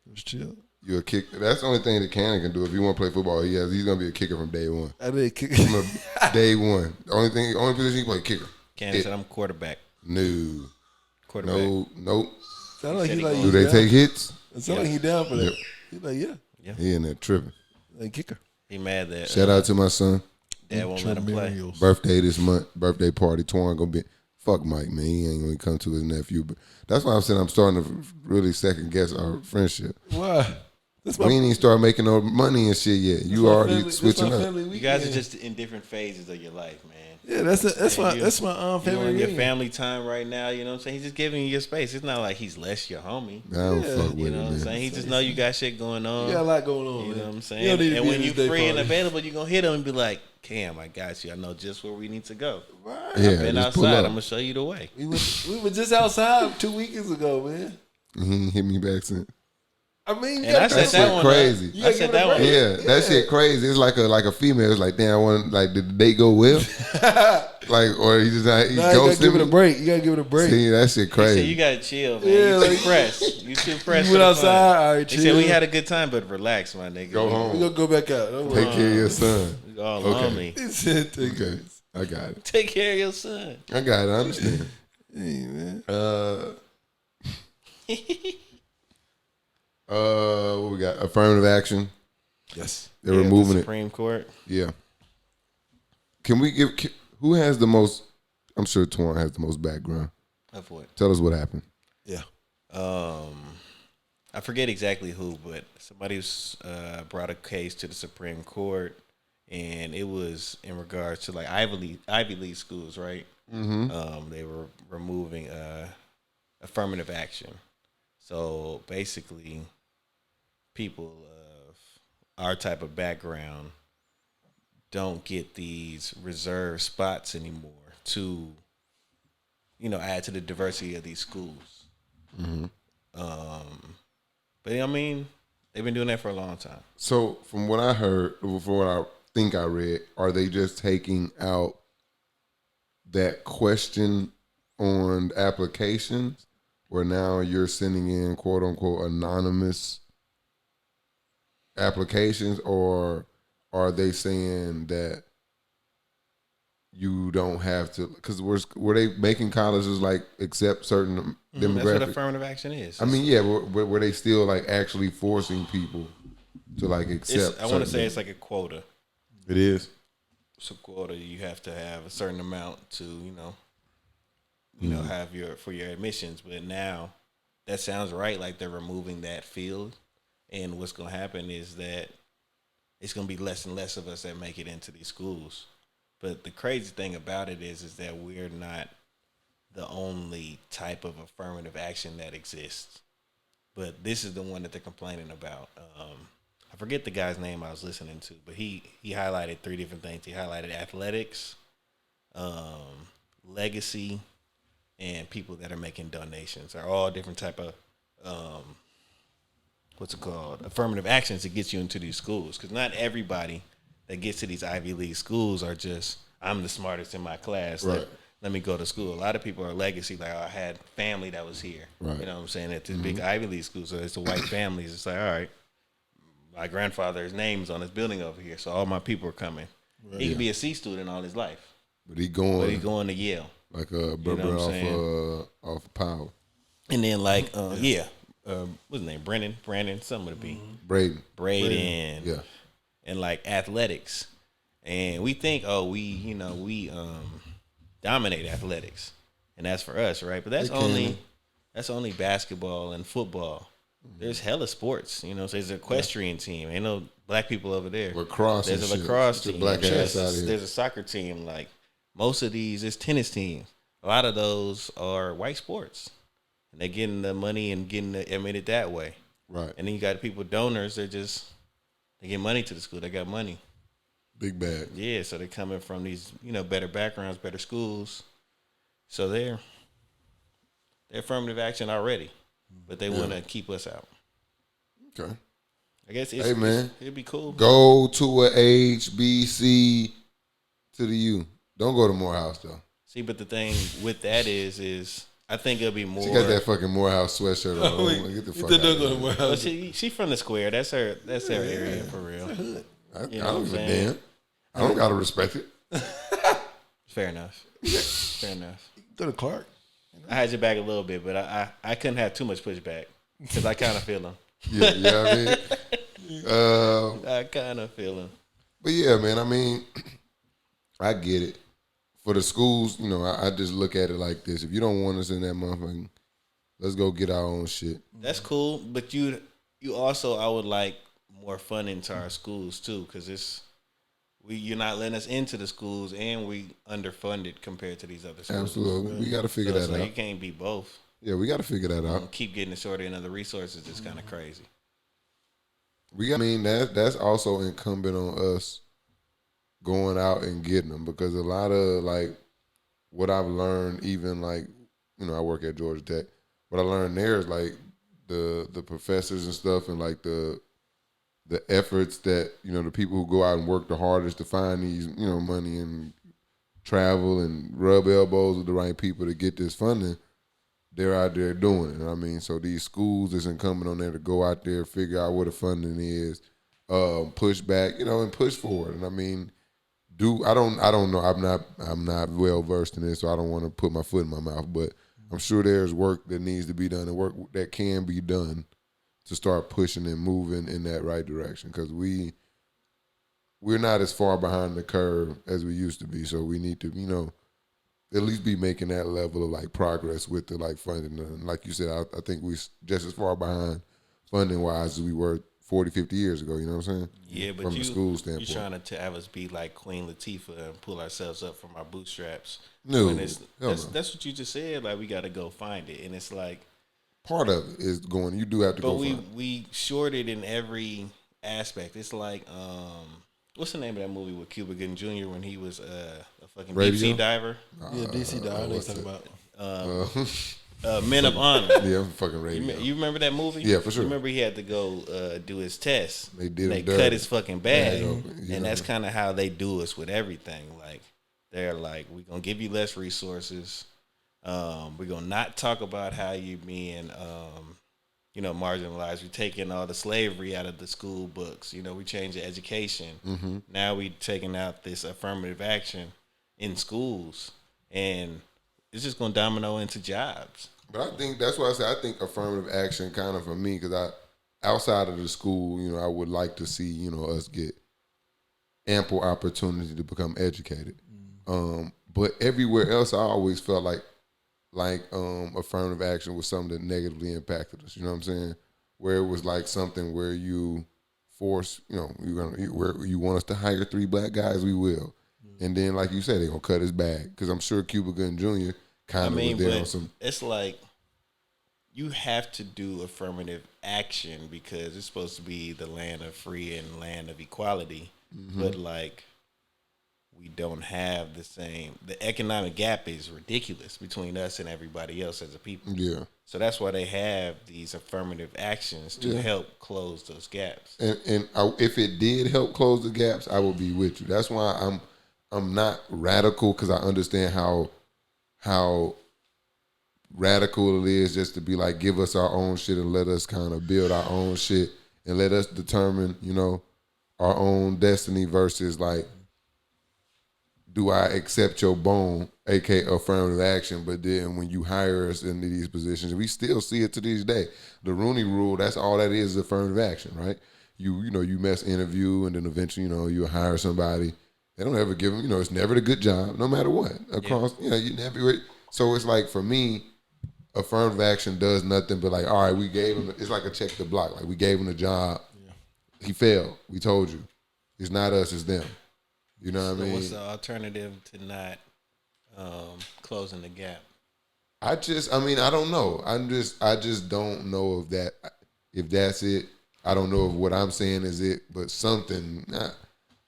It was chill. You a kick. That's the only thing that Cannon can do. If you want to play football, he's gonna be a kicker from day one. I did kick. From day one. The only position he play kicker. Candace said I'm quarterback. No. Quarterback. No. Nope. Sound like he Said like he Do you they down. take hits? It sound like he down for that. Yep. He like, yeah, He in there tripping. like kicker. He mad that Shout out to my son. dad won't let him play. Intramurals. Birthday this month. Birthday party. Twan gonna be. Fuck Mike, man. He ain't gonna come to his nephew. But that's why I'm saying I'm starting to really second guess our friendship. Why? That's We ain't even start making no money and shit yet. You already switching up. You guys are just in different phases of your life, man. Yeah, that's my You family on your reunion. family time right now, you know what I'm saying? He's just giving you your space. It's not like he's less your homie. I don't Yeah, fuck with You it, know what I'm man. saying? He just know you got shit going on. You got a lot going on. You know man. what I'm You saying? don't need to And be when at you this day free and party. available, you're gonna hit him and be like, Cam, I got you. I know just where we need to go. Right. Yeah, Been just pull outside, up. I'm gonna show you the way. We were just outside 2 weekends ago, man. He ain't hit me back since. I mean, And I That said shit that one crazy. up. You I gotta said give it that a one. break. Yeah, that shit crazy. It's like a female. It's like, damn, I want did the date go well? Like, or he just he Nah, you gotta ghosted give it me? a break. You gotta give it a break. See, that shit He crazy. said you gotta chill, man. Yeah, you like- too pressed. You too pressed. You for went the fun. outside, all right, He chill. said we had a good time, but relax, my nigga. Go home. We gonna go back out. Don't worry. Take care of your son. You all Okay. on me. He said, take Okay, it. I got it. Take care of your son. I got it. I understand. Hey, man. What we got? Affirmative action. Yes. They're Yeah, removing the it. Supreme Court. Yeah. Can we give? Who has the most? I'm sure Twan has the most background. Of what? Tell us what happened. Yeah. I forget exactly who, but somebody was, brought a case to the Supreme Court, and it was in regards to like Ivy League schools, right? Mm-hmm. They were removing affirmative action. So basically, people of our type of background don't get these reserved spots anymore to, add to the diversity of these schools. But I mean, they've been doing that for a long time. So from what I heard, from what I think I read, are they just taking out that question on applications where now you're sending in quote unquote anonymous applications, or are they saying that you don't have to, because were they making colleges like accept certain demographics? That's what affirmative action is. I mean, yeah, but were they still like actually forcing people to like accept? I want to say it's like a quota. It is. It's a quota. You have to have a certain amount to, have for your admissions. But now, that sounds right. Like they're removing that field, and what's going to happen is that it's going to be less and less of us that make it into these schools. But the crazy thing about it is that we're not the only type of affirmative action that exists. But this is the one that they're complaining about. I forget the guy's name I was listening to, but he highlighted 3 different things. He highlighted athletics, legacy, and people that are making donations. Are all different type of affirmative actions that get you into these schools. Because not everybody that gets to these Ivy League schools are just, I'm the smartest in my class. Right. Let me go to school. A lot of people are legacy. Like, I had family that was here. Right. You know what I'm saying? At this big Ivy League school. So it's the white families. It's like, all right, my grandfather's name's on this building over here. So all my people are coming. Right. He could be a C student all his life. But he's going to Yale. Like a brother off Power. And then what's his name? Brandon, something would be. Braden. Yeah. And like athletics. And we think, we dominate athletics. And that's for us, right? But that's only basketball and football. There's hella sports. There's an equestrian team. Ain't no black people over there. Lacrosse. There's a lacrosse team. Black ass out here. There's a soccer team. Like most of these, it's tennis teams. A lot of those are white sports. And they're getting the money and getting admitted that way. Right. And then you got people, donors, they get money to the school. They got money. Big bag. Yeah, so they're coming from these, better backgrounds, better schools. So they're affirmative action already. But they want to keep us out. Okay. I guess it'd be cool. Go to a HBC to the U. Don't go to Morehouse, though. See, but the thing with that is I think it'll be more. She got that fucking Morehouse sweatshirt on. Get the fuck out of here. Well, she from the square. That's her area for real. I don't give a damn. I don't gotta respect it. Fair enough. Go to Clark. I had your back a little bit, but I couldn't have too much pushback because I kind of feel him. Yeah, I mean, I kind of feel him. But yeah, man, I mean, I get it. For the schools, I just look at it like this. If you don't want us in that motherfucking, let's go get our own shit. That's cool, but you also, I would like more funding to our schools too, because you're not letting us into the schools, and we underfunded compared to these other schools. Absolutely, we got to figure that out. You can't be both. Yeah, we got to figure that out. Keep getting the shorter end of the resources. It's kind of crazy. That's also incumbent on us going out and getting them, because a lot of like what I've learned, even like I work at Georgia Tech. What I learned there is like the professors and stuff, and like the efforts that the people who go out and work the hardest to find these money and travel and rub elbows with the right people to get this funding, they're out there doing it. I mean, so these schools, it's incumbent on there to go out there, figure out where the funding is, push back, and push forward. And I mean, I don't know. I'm not well versed in this, so I don't want to put my foot in my mouth. But I'm sure there's work that needs to be done, and work that can be done to start pushing and moving in that right direction. Because we're not as far behind the curve as we used to be. So we need to, at least be making that level of like progress with the like funding. And like you said, I think we're just as far behind funding wise as we were 40, 50 years ago, you know what I'm saying? Yeah, but from the school standpoint. You're trying to have us be like Queen Latifah and pull ourselves up from our bootstraps. No, that's what you just said. Like, we got to go find it. And it's like, part of it is going, you do have to go find it. But we shorted in every aspect. It's like, what's the name of that movie with Cuba Gooding Jr. when he was a fucking deep sea diver? Yeah, deep sea diver. I know what you're talking about. Men of Honor. Yeah, I'm fucking radio. You remember that movie? Yeah, for sure. You remember he had to go do his test. They did. They cut his fucking bag, Yeah, and that's kind of how they do us with everything. Like, they're like, we're gonna give you less resources. We're gonna not talk about how you being, marginalized. We're taking all the slavery out of the school books. We change the education. Mm-hmm. Now we taking out this affirmative action. in schools, and it's just gonna domino into jobs. But I think that's why I say I think affirmative action kind of for me, because outside of the school, I would like to see us get ample opportunity to become educated. But everywhere else, I always felt like affirmative action was something that negatively impacted us. You know what I'm saying? Where it was like something where you force, where you want us to hire 3 black guys, we will. And then, like you said, they're going to cut his bag. Because I'm sure Cuba Gooding Jr. kind of was there on some. It's like you have to do affirmative action because it's supposed to be the land of free and land of equality. Mm-hmm. But, like, we don't have the economic gap is ridiculous between us and everybody else as a people. Yeah. So that's why they have these affirmative actions to help close those gaps. And if it did help close the gaps, I would be with you. That's why I'm not radical, because I understand how radical it is just to be like, give us our own shit and let us kind of build our own shit and let us determine, our own destiny versus like, do I accept your bone, aka affirmative action? But then when you hire us into these positions, we still see it to this day. The Rooney Rule, that's all that is affirmative action, right? You mess interview, and then eventually, you hire somebody. They don't ever give them, it's never a good job, no matter what. Across, you never. So it's like, for me, affirmative action does nothing but like, all right, we gave him. It's like a check the block. Like, we gave him the job. Yeah. He failed. We told you. It's not us, it's them. You know what I mean? What's the alternative to not closing the gap? I don't know. I just don't know if that's it. I don't know if what I'm saying is it, but something.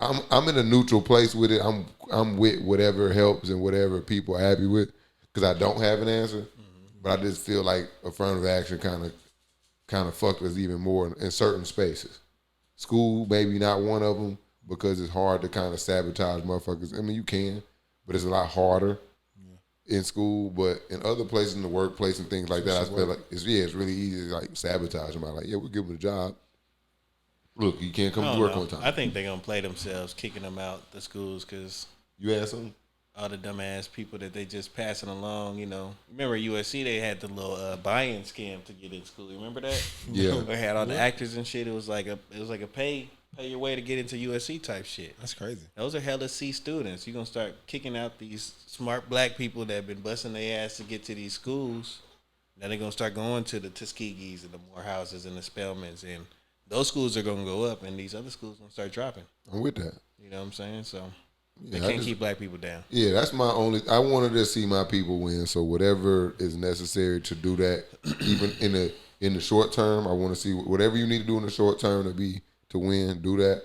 I'm in a neutral place with it. I'm with whatever helps and whatever people are happy with, because I don't have an answer. Mm-hmm. But I just feel like affirmative action kind of fucked us even more in certain spaces. School, maybe not one of them, because it's hard to kind of sabotage motherfuckers. I mean, you can, but it's a lot harder in school. But in other places, in the workplace and things like that, I feel like it's really easy to like sabotage them. I'm like, we'll give them a job. Look, you can't come to work on time. I think they're going to play themselves, kicking them out the schools, because you had something? All the dumbass people that they just passing along, Remember USC, they had the little buy-in scam to get in school. You remember that? Yeah. They had all the actors and shit. It was like a pay your way to get into USC type shit. That's crazy. Those are hella C students. You're going to start kicking out these smart black people that have been busting their ass to get to these schools. Now they're going to start going to the Tuskegees and the Morehouses and the Spelmans, and those schools are going to go up, and these other schools are going to start dropping. I'm with that. You know what I'm saying? So they can't keep black people down. Yeah, that's my only. I wanted to see my people win. So whatever is necessary to do that, even in the short term, I want to see whatever you need to do in the short term to win. Do that,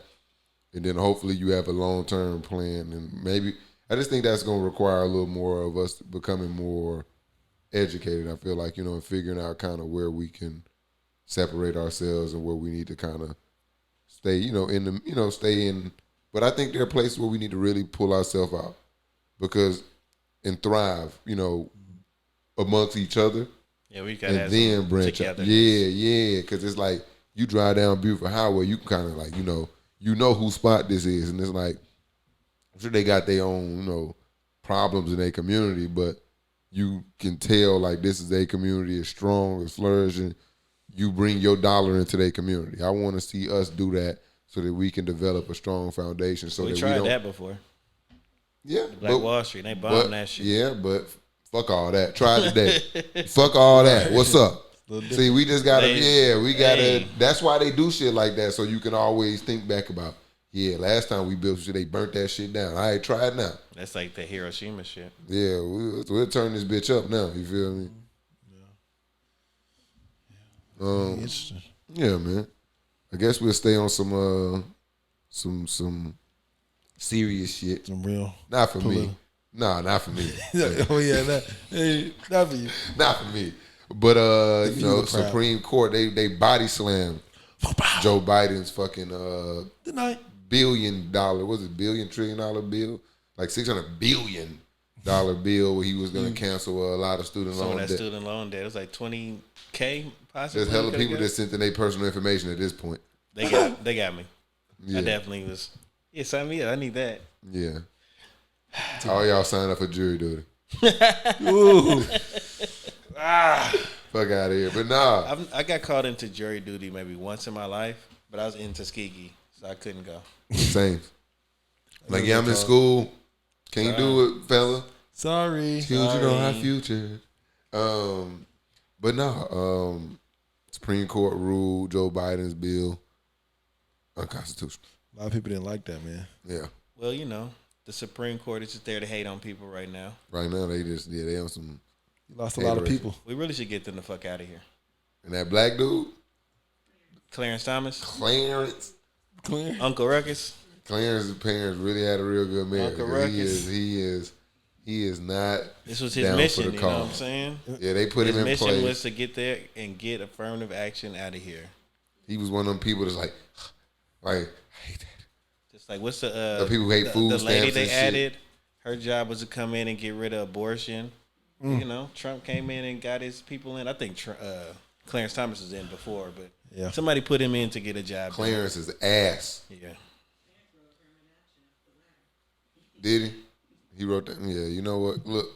and then hopefully you have a long term plan. And maybe I just think that's going to require a little more of us becoming more educated. I feel like and figuring out kind of where we can separate ourselves and where we need to kind of stay. Stay in. But I think there are places where we need to really pull ourselves out and thrive, amongst each other. Yeah, we got to and then branch out. Yeah, because it's like you drive down Beaufort Highway, you kind of like whose spot this is, and it's like I'm sure they got their own problems in their community, but you can tell like this is a community, is strong, is flourishing. You bring your dollar into their community. I want to see us do that, so that we can develop a strong foundation. So we tried that before. Yeah. Black Wall Street, they bombed that shit. Yeah, but fuck all that. Try it today. Fuck all that. What's up? See, we just got to, that's why they do shit like that, so you can always think back about, last time we built shit, they burnt that shit down. All right, try it now. That's like the Hiroshima shit. Yeah, we'll turn this bitch up now, you feel me? Yeah. Interesting. Yeah, man. I guess we'll stay on some serious shit. Some real. Not for me. No, not for me. Oh yeah, not for you. Not for me. But Supreme Court, they body slammed Joe Biden's fucking $1 billion, was it $1 trillion bill? Like $600 billion bill where he was gonna cancel a lot of student loan debt. Student loan debt. It was like $20K possibly. There's hella people that sent in their personal information at this point. They got me. Yeah. I definitely was. Yeah, sign me up. I need that. Yeah. All y'all sign up for jury duty. Ooh. Fuck out of here. But nah. I got called into jury duty maybe once in my life, but I was in Tuskegee, so I couldn't go. Same. Like, yeah, I'm in school. Can't do it, fella. Sorry. Children don't have future. But no, Supreme Court ruled Joe Biden's bill unconstitutional. A lot of people didn't like that, man. Yeah. Well, you know, the Supreme Court is just there to hate on people right now. Right now, they on some. You lost a lot of people. We really should get them the fuck out of here. And that black dude, Clarence Thomas, Uncle Ruckus. Clarence's parents really had a real good marriage. Uncle Ruckus. He is not. This was his mission. You know what I'm saying? Yeah, they put him in place. His mission was to get there and get affirmative action out of here. He was one of them people that's like, I hate that. Just like what's the people who hate food the lady stamps they and added? shit. Her job was to come in and get rid of abortion. You know, Trump came in and got his people in. I think Clarence Thomas was in before, but somebody put him in to get a job. Clarence is ass. Yeah. Did he? He wrote that. Yeah, you know what? Look.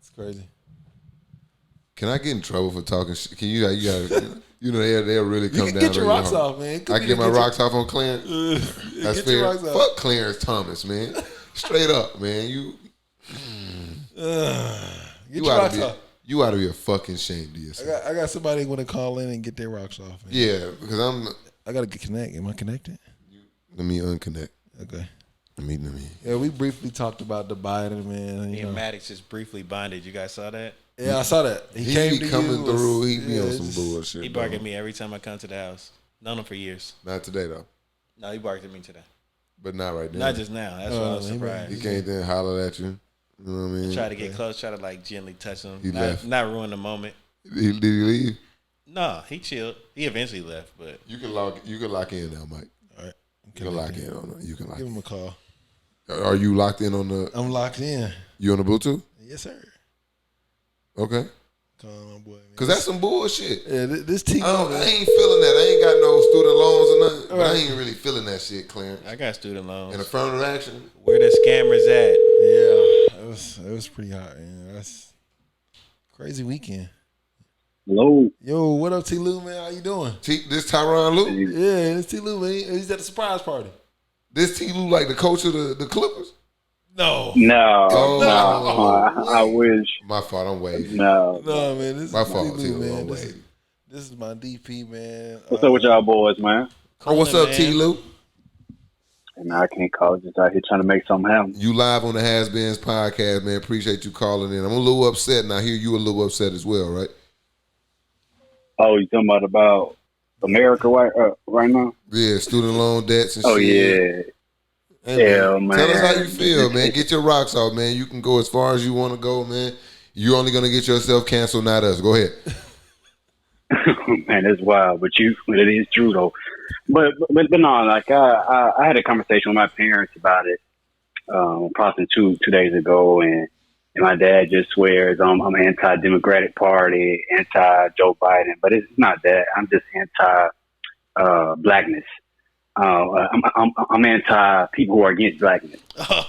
It's crazy. Can I get in trouble for talking shit? Can you gotta, you know, they'll really come down. Get your rocks off, man. I get my rocks off on Clarence. That's fair. Rocks off. Fuck Clarence Thomas, man. Straight up, man. You ought to be a fucking shame to yourself. I got somebody want to call in and get their rocks off. Man. Yeah, because I got to connect. Am I connected? Let me unconnect. Okay. Let me. Yeah, we briefly talked about the Biden, man. Me and Maddox just briefly bonded. You guys saw that? Yeah, I saw that. He be coming through. He be on some bullshit. He barked at me every time I come to the house. Known him for years. Not today, though. No, he barked at me today. But not right now. Not just now. That's why I was surprised. He can't then holler at you. You know what I mean? Try to get close. Try to like gently touch him. He left. Not ruin the moment. Did he leave? No, he chilled. He eventually left, but you can lock in now, Mike. All right. You can lock in on it. You can lock. Give him a call. Are you locked in on the? I'm locked in. You on the Bluetooth? Yes, sir. Okay. Call on, boy. Cause that's some bullshit. Yeah, this team. I ain't feeling that. I ain't got no student loans or nothing. But I ain't really feeling that shit, Clarence. I got student loans. And affirmative action. Where the scammers at? Yeah, it was pretty hot. Man. That's crazy weekend. Hello. Yo, what up, T. Lou, man? How you doing? This Tyronn Lue? Yeah, it's T. Lou, man. He's at the surprise party. This T. Lue like the coach of the Clippers? No. I wish. My fault. I'm waiting. No, My man. This fault, is T. Lou, Lue. man. I'm waiting. This is my DP, man. What's up with y'all boys, man? What's up, T. Lue? And I can't call. Just out here trying to make something happen. You live on the HasBeens Podcast, man. Appreciate you calling in. I'm a little upset, and I hear you a little upset as well, right? Oh, you talking about America right now? Yeah, student loan debts and shit. Oh, yeah. Hey, yeah, man. Tell us how you feel, man. Get your rocks off, man. You can go as far as you want to go, man. You're only going to get yourself canceled, not us. Go ahead. Man, that's wild, but it is true though. But no, like I had a conversation with my parents about it, probably 2 days ago, and my dad just swears I'm anti-Democratic Party, anti-Joe Biden, but it's not that. I'm just anti-blackness. I'm anti people who are against blackness. Yeah,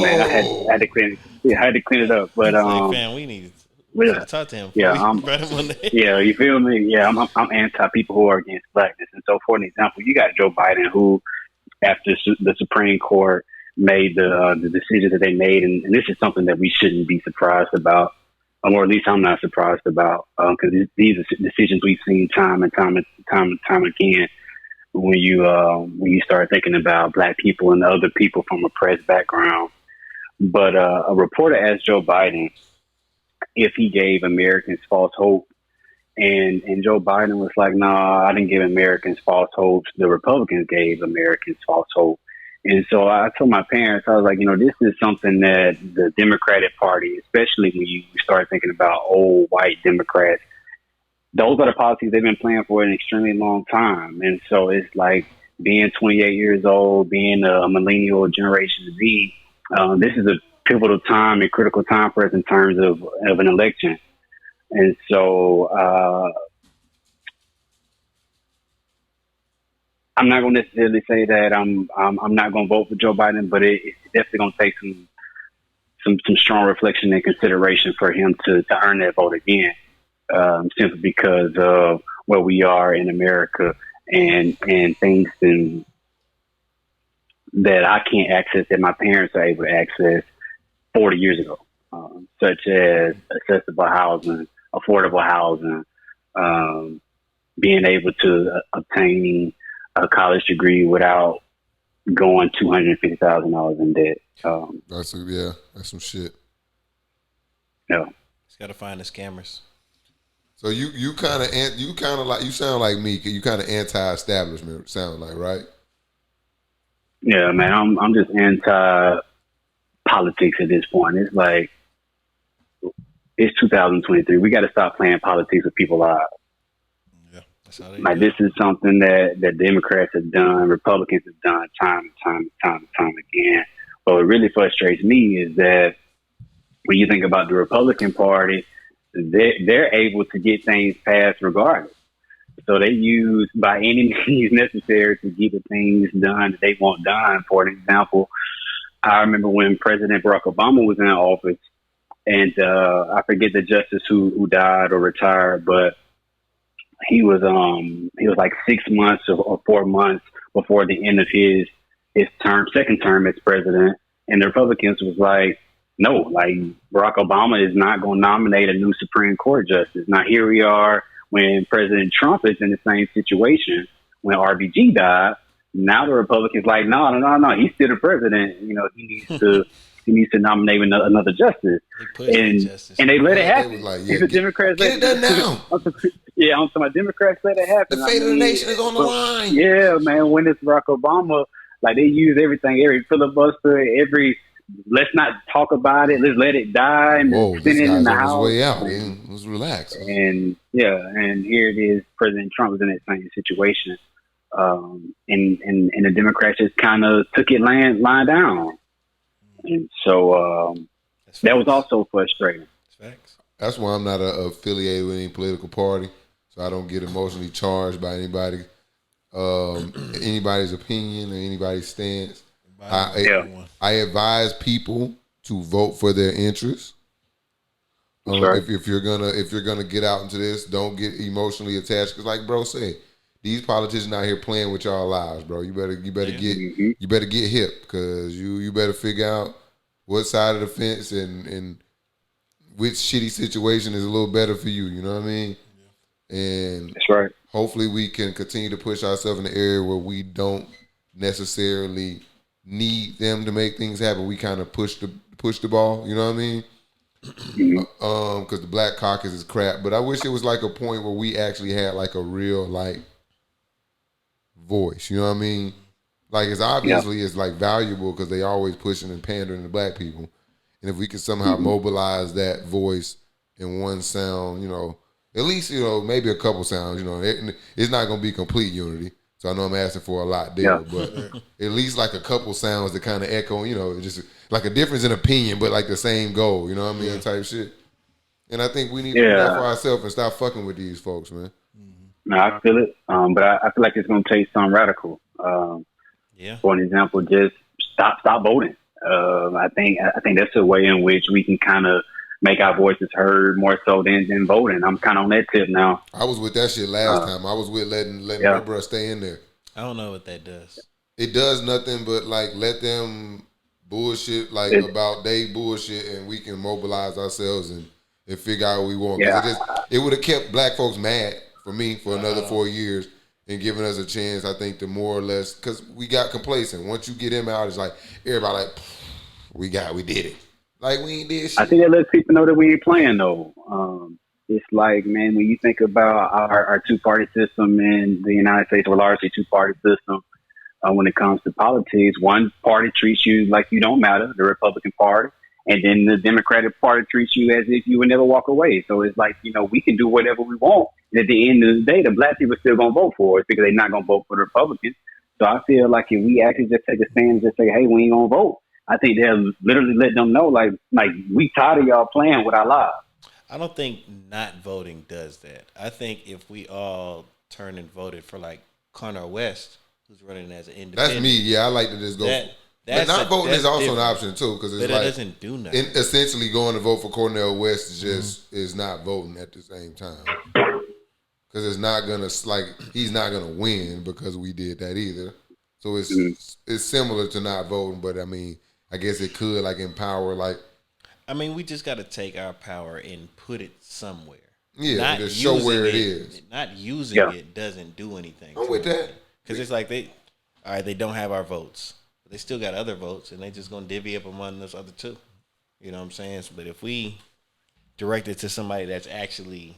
man. I had to clean it up, but man, we need to talk to him. Yeah, you feel me? Yeah, I'm anti people who are against blackness. And so, for an example, you got Joe Biden, who, after the Supreme Court made the decisions that they made, and this is something that we shouldn't be surprised about, or at least I'm not surprised about, because these are decisions we've seen time and time again. When you start thinking about black people and other people from oppressed background. But a reporter asked Joe Biden if he gave Americans false hope, and Joe Biden was like, "Nah, I didn't give Americans false hopes. The Republicans gave Americans false hope." And so I told my parents, I was like, this is something that the Democratic Party, especially when you start thinking about old white Democrats, those are the policies they've been playing for an extremely long time. And so it's like being 28 years old, being a millennial Generation Z, this is a pivotal time and critical time for us in terms of an election. And so I'm not going to necessarily say that I'm not going to vote for Joe Biden, but it's definitely going to take some strong reflection and consideration for him to earn that vote again, simply because of where we are in America and things that I can't access that my parents are able to access 40 years ago, such as accessible housing, affordable housing, being able to obtain a college degree without going $250,000 in debt. That's some shit. Yeah. Just got to find the scammers. So you kind of like, you sound like me. You kind of anti-establishment, sound like, right? Yeah, man. I'm just anti politics at this point. It's like it's 2023. We got to stop playing politics with people's lives. Yeah, that's how they like do. This is something that Democrats have done, Republicans have done time and time again. But what really frustrates me is that when you think about the Republican Party, they're able to get things passed regardless. So they use by any means necessary to get the things done that they want done. For an example, I remember when President Barack Obama was in office, and I forget the justice who died or retired, but he was like 6 months or 4 months before the end of his second term as president, and the Republicans was like, no, like Barack Obama is not going to nominate a new Supreme Court justice. Now here we are when President Trump is in the same situation when RBG died. Now the Republicans like, no, he's still the president. You know, he needs to nominate another justice, and they let it happen. Like, the Democrats get it done now. Yeah, I'm talking about Democrats let it happen. The fate of the nation is on the line. Yeah, man. When it's Barack Obama, like they use everything, every filibuster, let's not talk about it. Let's let it die. And whoa, this guy's in the his House. way out. Man. Let's relax. And here it is. President Trump is in that same situation, and the Democrats just kind of took it lying down, and so that was also frustrating. That's why I'm not affiliated with any political party, so I don't get emotionally charged by anybody's opinion or anybody's stance. I advise people to vote for their interests. If you're gonna get out into this, don't get emotionally attached. Because, like bro said, these politicians out here playing with y'all lives, bro. You better get hip, because you better figure out what side of the fence and which shitty situation is a little better for you. You know what I mean? Yeah. And that's right. Hopefully, we can continue to push ourselves in the area where we don't necessarily need them to make things happen. We kind of push the ball, you know what I mean? Because the Black Caucus is crap. But I wish it was like a point where we actually had like a real like voice, you know what I mean? Like it's obviously it's like valuable because they always pushing and pandering to black people. And if we could somehow mobilize that voice in one sound, you know, at least, you know, maybe a couple sounds, you know, it's not going to be complete unity. So I know I'm asking for a lot there, but at least like a couple sounds that kind of echo, you know, just like a difference in opinion, but like the same goal, you know what I mean, type shit. And I think we need to do that for ourselves and stop fucking with these folks, man. No, I feel it, but I feel like it's going to take something radical. For an example, just stop voting. I think that's a way in which we can kind of make our voices heard more so than voting. I'm kind of on that tip now. I was with that shit last time. I was with letting my brother stay in there. I don't know what that does. It does nothing but like let them bullshit about they bullshit, and we can mobilize ourselves and figure out what we want. It would have kept black folks mad for me for another 4 years and giving us a chance, I think, to more or less, because we got complacent. Once you get him out, it's like everybody like, we did it. Like we ain't did shit. I think that lets people know that we ain't playing though. It's like, man, when you think about our two-party system in the United States, we're largely two-party system. When it comes to politics, one party treats you like you don't matter, the Republican Party, and then the Democratic Party treats you as if you would never walk away. So it's like, you know, we can do whatever we want. And at the end of the day, the black people are still going to vote for us because they're not going to vote for the Republicans. So I feel like if we actually just take a stand and just say, hey, we ain't going to vote, I think they'll literally let them know, like we tired of y'all playing with our lives. I don't think not voting does that. I think if we all turned and voted for like Connor West, who's running as an independent. That's me. Yeah, I like to just go. But not voting is also an option too, because it's but it doesn't do nothing. Essentially, going to vote for Cornel West is just is not voting at the same time, because it's not gonna he's not gonna win because we did that either. So it's similar to not voting, but I mean, I guess it could empower I mean, we just got to take our power and put it somewhere. Yeah, just show where it is. Not using it doesn't do anything. I'm with that. Because it's like they don't have our votes. They still got other votes, and they just going to divvy up among those other two. You know what I'm saying? But if we direct it to somebody that's actually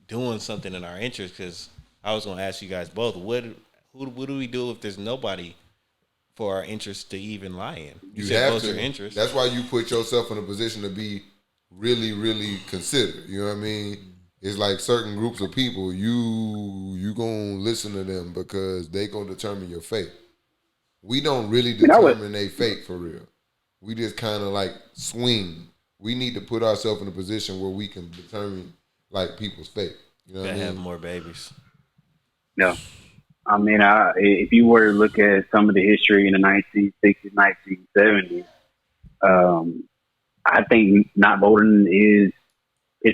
doing something in our interest, because I was going to ask you guys both, what do we do if there's nobody for our interest to even lie in? You said vote your interest. That's why you put yourself in a position to be really, really considered. You know what I mean? It's like certain groups of people, you gonna listen to them because they gonna determine your fate. We don't really determine their fate for real. We just kind of swing. We need to put ourselves in a position where we can determine people's fate. You know what I mean? Have more babies. No. I mean, if you were to look at some of the history in the 1960s, 1970s, I think not voting is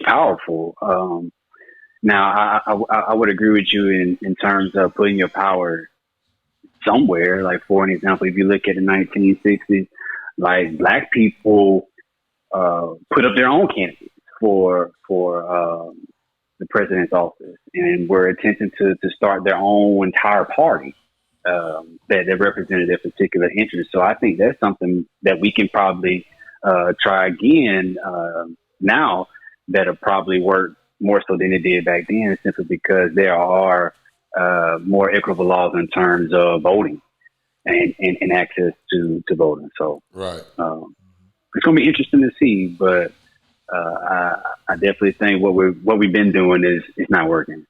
powerful. Now, I would agree with you in terms of putting your power somewhere. Like, for an example, if you look at the 1960s, black people put up their own candidates for the president's office, and were attempting to start their own entire party that represented their particular interests. So I think that's something that we can probably try again now that'll probably work more so than it did back then, simply because there are more equitable laws in terms of voting and access to voting. So right. It's going to be interesting to see, but I definitely think what we've been doing is not working.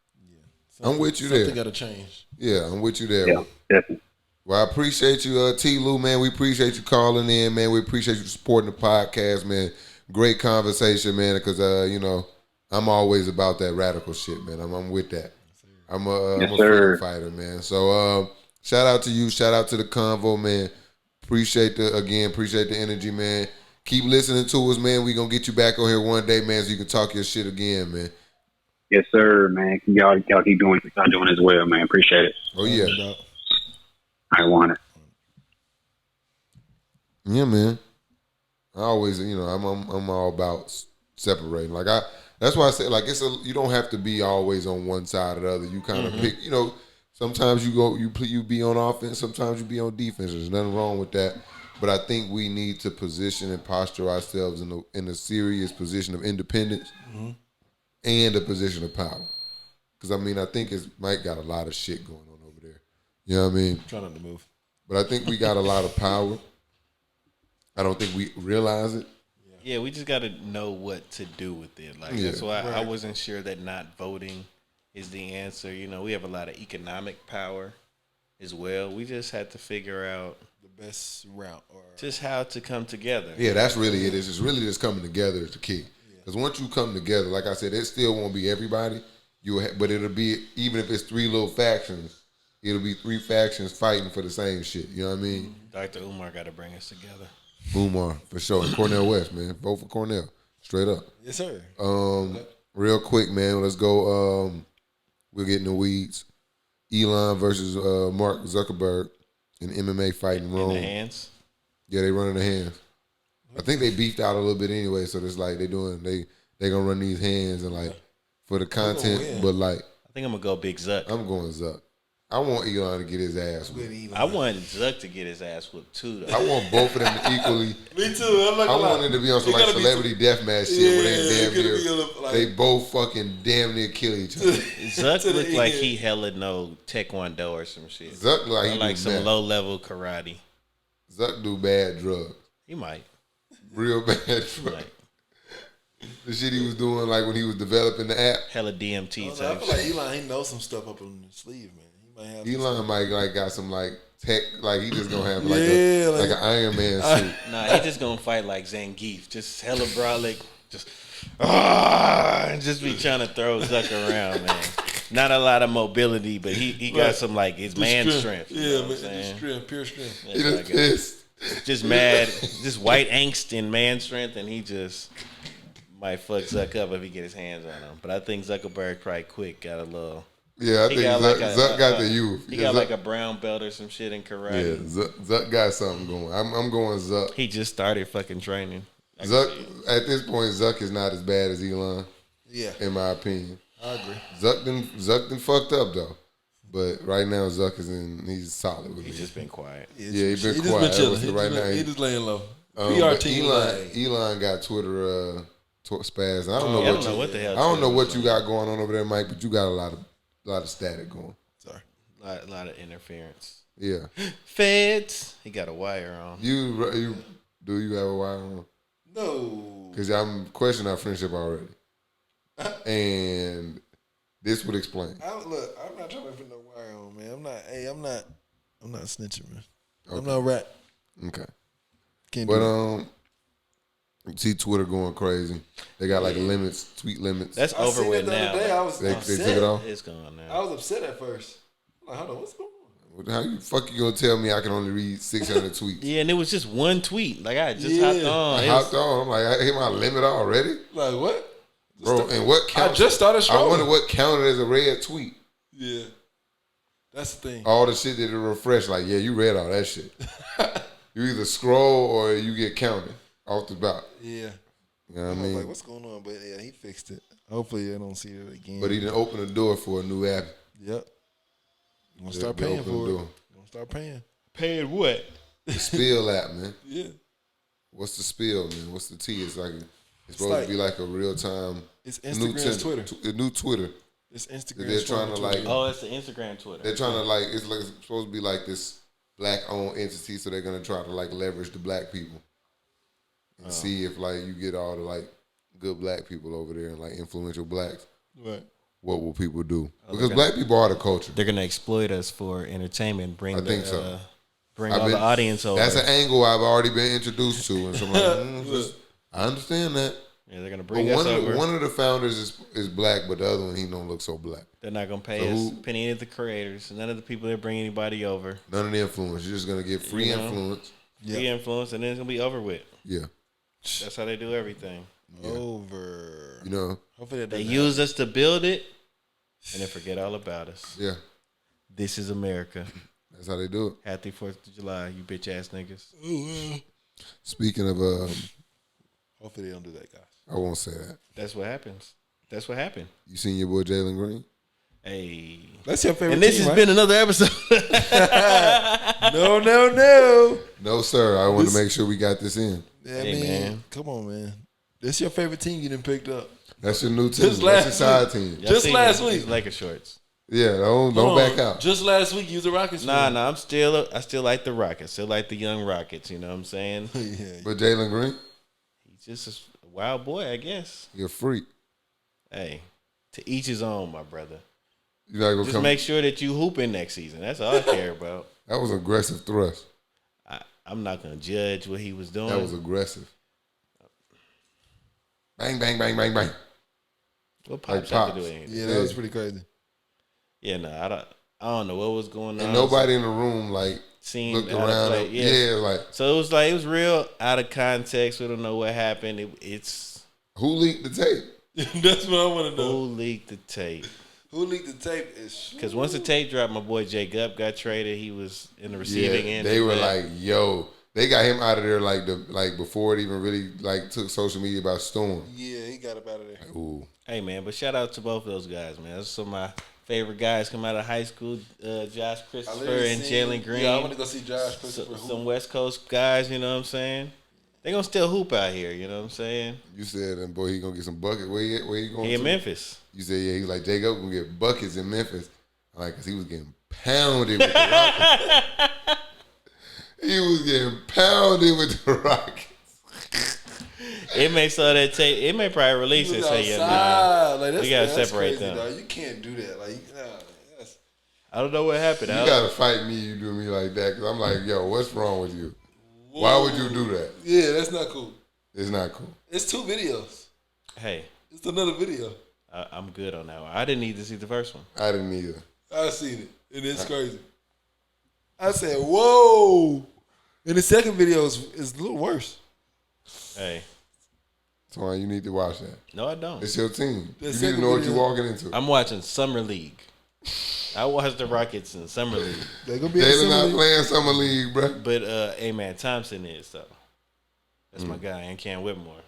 Yeah. I'm with you there. Something got to change. Yeah, I'm with you there. Yeah, definitely. Well, I appreciate you, T. Lou, man. We appreciate you calling in, man. We appreciate you supporting the podcast, man. Great conversation, man, because, I'm always about that radical shit, man. I'm with that. I'm a freedom fighter, man. So shout out to you. Shout out to the convo, man. Appreciate the energy, man. Keep listening to us, man. We gonna get you back on here one day, man, so you can talk your shit again, man. Yes, sir, man. Y'all keep doing what y'all doing as well, man. Appreciate it. Oh yeah. I want it. Yeah, man. I always, I'm all about separating. That's why I say, you don't have to be always on one side or the other. You kind of pick, sometimes you be on offense, sometimes you be on defense. There's nothing wrong with that. But I think we need to position and posture ourselves in a serious position of independence and a position of power. Because, I think Mike got a lot of shit going on over there. You know what I mean? Try not to move. But I think we got a lot of power. I don't think we realize it. Yeah, we just got to know what to do with it. That's why I wasn't sure that not voting is the answer. We have a lot of economic power as well. We just had to figure out the best route or just how to come together. Yeah, that's really it. It's really just coming together is the key. Because once you come together, like I said, it still won't be everybody. But it'll be, even if it's three little factions, it'll be three factions fighting for the same shit. You know what I mean? Dr. Umar got to bring us together. Umar, for sure. And Cornel West, man. Vote for Cornel. Straight up. Yes, sir. Real quick, man. Let's go. We'll get in the weeds. Elon versus Mark Zuckerberg in MMA fight in Rome. In the hands? Yeah, they running the hands. I think they beefed out a little bit anyway, so it's like they gonna run these hands and for the content, but I think I'm gonna go Big Zuck. I'm going Zuck. I want Elon to get his ass whipped. I want Zuck to get his ass whipped too, though. I want both of them to equally. Me too. I want it to be on some celebrity deathmatch shit where they damn near they both fucking damn near kill each other. Zuck looked like he hella know Taekwondo or some shit. Zuck like some low level karate. Zuck do bad drugs. He might. Real bad drugs. The shit he was doing when he was developing the app. Hella DMT type. I feel like Elon, he knows some stuff up on his sleeve, man. Elon might got some tech, he just gonna have like an Iron Man suit. Nah, he just gonna fight like Zangief, just hella brolic, just be trying to throw Zuck around, man. not a lot of mobility, but he got some like his man strength. Yeah, man, strength, pure strength. He just pissed. Just mad, just white angst and man strength, and he just might fuck Zuck up if he get his hands on him. But I think Zuckerberg probably quick got a little. Yeah, I think Zuck got the youth. He got like a brown belt or some shit in karate. Yeah, Zuck got something going. I'm going Zuck. He just started fucking training. Zuck, at this point, Zuck is not as bad as Elon. Yeah. In my opinion. I agree. Zuck done fucked up, though. But right now, Zuck he's solid with He's just been quiet. Yeah, he's been quiet. Just been chilling. He just laying low. PR team. Elon got Twitter spaz. I don't know what the hell. I don't know what you got going on over there, Mike, but you got a lot of static going. Sorry. A lot of interference. Yeah. Feds. He got a wire on. Do you have a wire on? No. Because I'm questioning our friendship already. And this would explain. I'm not trying to put no wire on, man. I'm not snitching, man. Okay. I'm not a rat. Okay. Can't do that. See Twitter going crazy. They got like limits, tweet limits. That's over with now. They took it off? It's gone now. I was upset at first. I'm like, hold on, what's going on? How you fuck you gonna tell me I can only read 600 tweets? Yeah, and it was just one tweet. Like I just hopped on. I hopped on. I'm like, I hit my limit already? Like what? Bro, and what counts? I just started scrolling. I wonder what counted as a red tweet. Yeah. That's the thing. All the shit that it refresh, like, yeah, you read all that shit. You either scroll or you get counted off the bat. Yeah. You know what I mean? Like, what's going on? But yeah, he fixed it. Hopefully I don't see it again. But he didn't open the door for a new app. Yep. I'm gonna start paying for it. I'm gonna start paying. Paying what? The Spill app, man. Yeah. What's the Spill, man? What's the T? It's supposed to be like a real time. It's Instagram's Twitter. The new Twitter. It's Instagram. They're trying to like. Oh, it's the Instagram Twitter. They're trying to like. It's supposed to be like this black-owned entity, so they're gonna try to like leverage the black people and see if like you get all the like good black people over there and like influential blacks. Right. What will people do? Because black people are the culture. They're gonna exploit us for entertainment. Bring the audience over. That's an angle I've already been introduced to, and so I'm like, I understand that. Yeah, they're gonna bring us over. One of the founders is black, but the other one he don't look so black. They're not gonna pay us a penny of the creators. None of the people that bring anybody over. None of the influence. You're just gonna get free influence. Free influence, and then it's gonna be over with. Yeah, that's how they do everything. Yeah. Over. You know, hopefully they use us to build it, and then forget all about us. Yeah, this is America. That's how they do it. Happy 4th of July, you bitch ass niggas. Speaking of, hopefully they don't do that, guys. I won't say that. That's what happens. That's what happened. You seen your boy Jalen Green? Hey, that's your favorite. And this team, has been another episode. No, sir. I want to make sure we got this in. Yeah, hey, man. Come on, man. This your favorite team you didn't picked up. That's your new team. That's your side team. Just last week. Lakers shorts. Yeah, don't back out. Just last week, you was a Rockets. Nah. I still like the Rockets. Still like the young Rockets. You know what I'm saying? Yeah. But Jalen Green, he's just a wild boy, I guess. You're a freak. Hey, to each his own, my brother. You not gonna just make sure that you hooping next season. That's all I care about. That was aggressive thrust. I'm not gonna judge what he was doing. That was aggressive. Bang, bang, bang, bang, bang. What Pops have to do anything? Yeah, that was pretty crazy. Yeah, no, I don't know what was going on. And nobody in the room looked around. Yeah, so it was real out of context. We don't know what happened. It's who leaked the tape? That's what I want to know. Who leaked the tape? Who leaked the tape? Because once the tape dropped, my boy Jay Gupp got traded. He was in the receiving end. They were like, "Yo." They got him out of there before it even really took social media by storm. Yeah, he got up out of there. Ooh. Hey man, but shout out to both of those guys, man. Those are some of my favorite guys come out of high school. Josh Christopher and Jalen Green. Yeah, I want to go see Josh Christopher. Some West Coast guys, you know what I'm saying? They gonna still hoop out here, you know what I'm saying? You said, and boy, he gonna get some buckets. Where he going? He in Memphis. You said, yeah, he was like, Jacob gonna get buckets in Memphis. Cause he was getting pounded with the Rockets. He was getting pounded with the Rockets. It may saw that tape. It may probably release it. Say, we gotta separate them. Dog. You can't do that. I don't know what happened. You gotta fight me. You do me like that because I'm like, yo, what's wrong with you? Whoa. Why would you do that? Yeah, that's not cool. It's not cool. It's 2 videos. Hey, it's another video. I'm good on that one. I didn't need to see the first one. I didn't either. I seen it, and it's crazy. I said, "Whoa!" And the second video is a little worse. Hey, Twan, you need to watch that. no, I don't. It's your team. The You need to second know what video- you're walking into. I'm watching Summer League. I watched the Rockets in Summer League. They're gonna be in Jalen not similar- playing summer league, bro. But Amen Thompson is, though. That's my guy, and Cam Whitmore.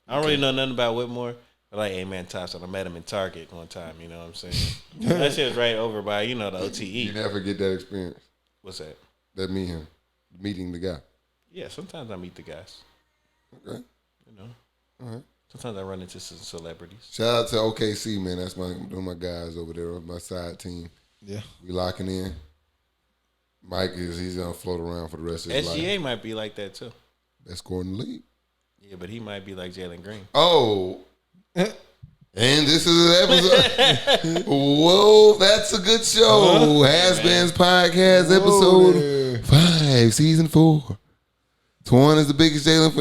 I don't really know nothing about Whitmore. I like Amen Thompson. I met him in Target one time, you know what I'm saying? That shit was right over by, the OTE. You never get that experience. What's that? Meeting the guy. Yeah, sometimes I meet the guys. Okay. All right. Sometimes I run into some celebrities. Shout out to OKC, man. That's one of my guys over there on my side team. Yeah. We locking in. Mike he's gonna float around for the rest of his life. SGA might be like that too. Best scorer in the league. Yeah, but he might be like Jalen Green. Oh. And this is an episode. Whoa, that's a good show. HasBeens Podcast episode 5, season 4. Twan is the biggest Jalen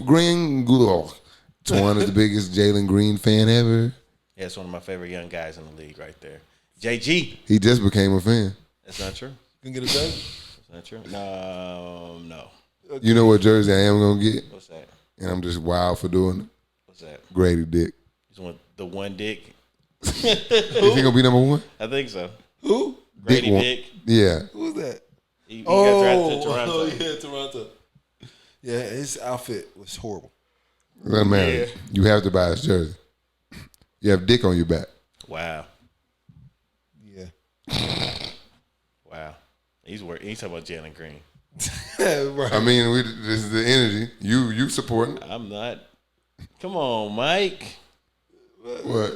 Green. Twan is the biggest Jalen Green fan ever. Yeah, it's one of my favorite young guys in the league right there. JG. He just became a fan. That's not true. You can get a jersey. That's not true. No. You know what jersey I am gonna get? What's that? And I'm just wild for doing it. What's that? Grady Dick. You just want the one dick? Is he gonna be number 1? I think so. Who? Grady Dick Dick. Yeah. Who's that? He got drafted to Toronto. Yeah, Toronto. Yeah, his outfit was horrible. Doesn't matter. Yeah. You have to buy his jersey. You have Dick on your back. Wow. Yeah. Wow. He's talking about Jalen Green. Right. I mean, this is the energy. You supporting. I'm not. Come on, Mike. What?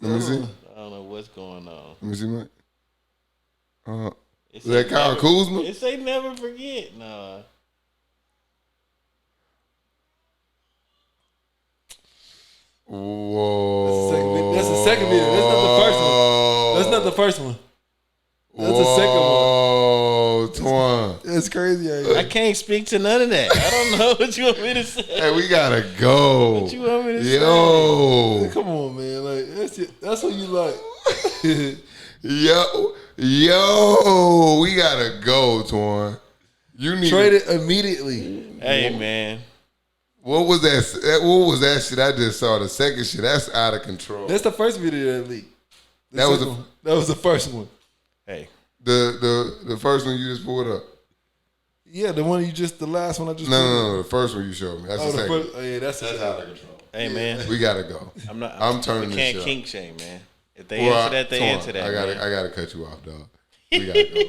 Let me see. I don't know what's going on. Let me see, Mike. It Is that say Kyle never- Kuzma? It say never forget. No. Whoa. That's the second video. That's not the first one. That's not the first one. That's the second one. Oh, Twan. That's crazy. I can't speak to none of that. I don't know what you want me to say. Hey, we gotta go. What you want me to say? Yo. Come on, man. Like that's what you like. Yo, we gotta go, Twan. You need Trade it immediately. Hey, man. What was that? What was that shit I just saw? The second shit, that's out of control. That's the first video that leaked. That was that was the first one. Hey. The first one you just pulled up. Yeah, the last one I just. No, the first one you showed me. That's the second. first. Oh yeah, that's out of control. Hey, man. We gotta go. I'm turning we this can't shit kink up. shame, man. If they answer that, they Twan, answer that. I gotta cut you off, dog. We gotta go.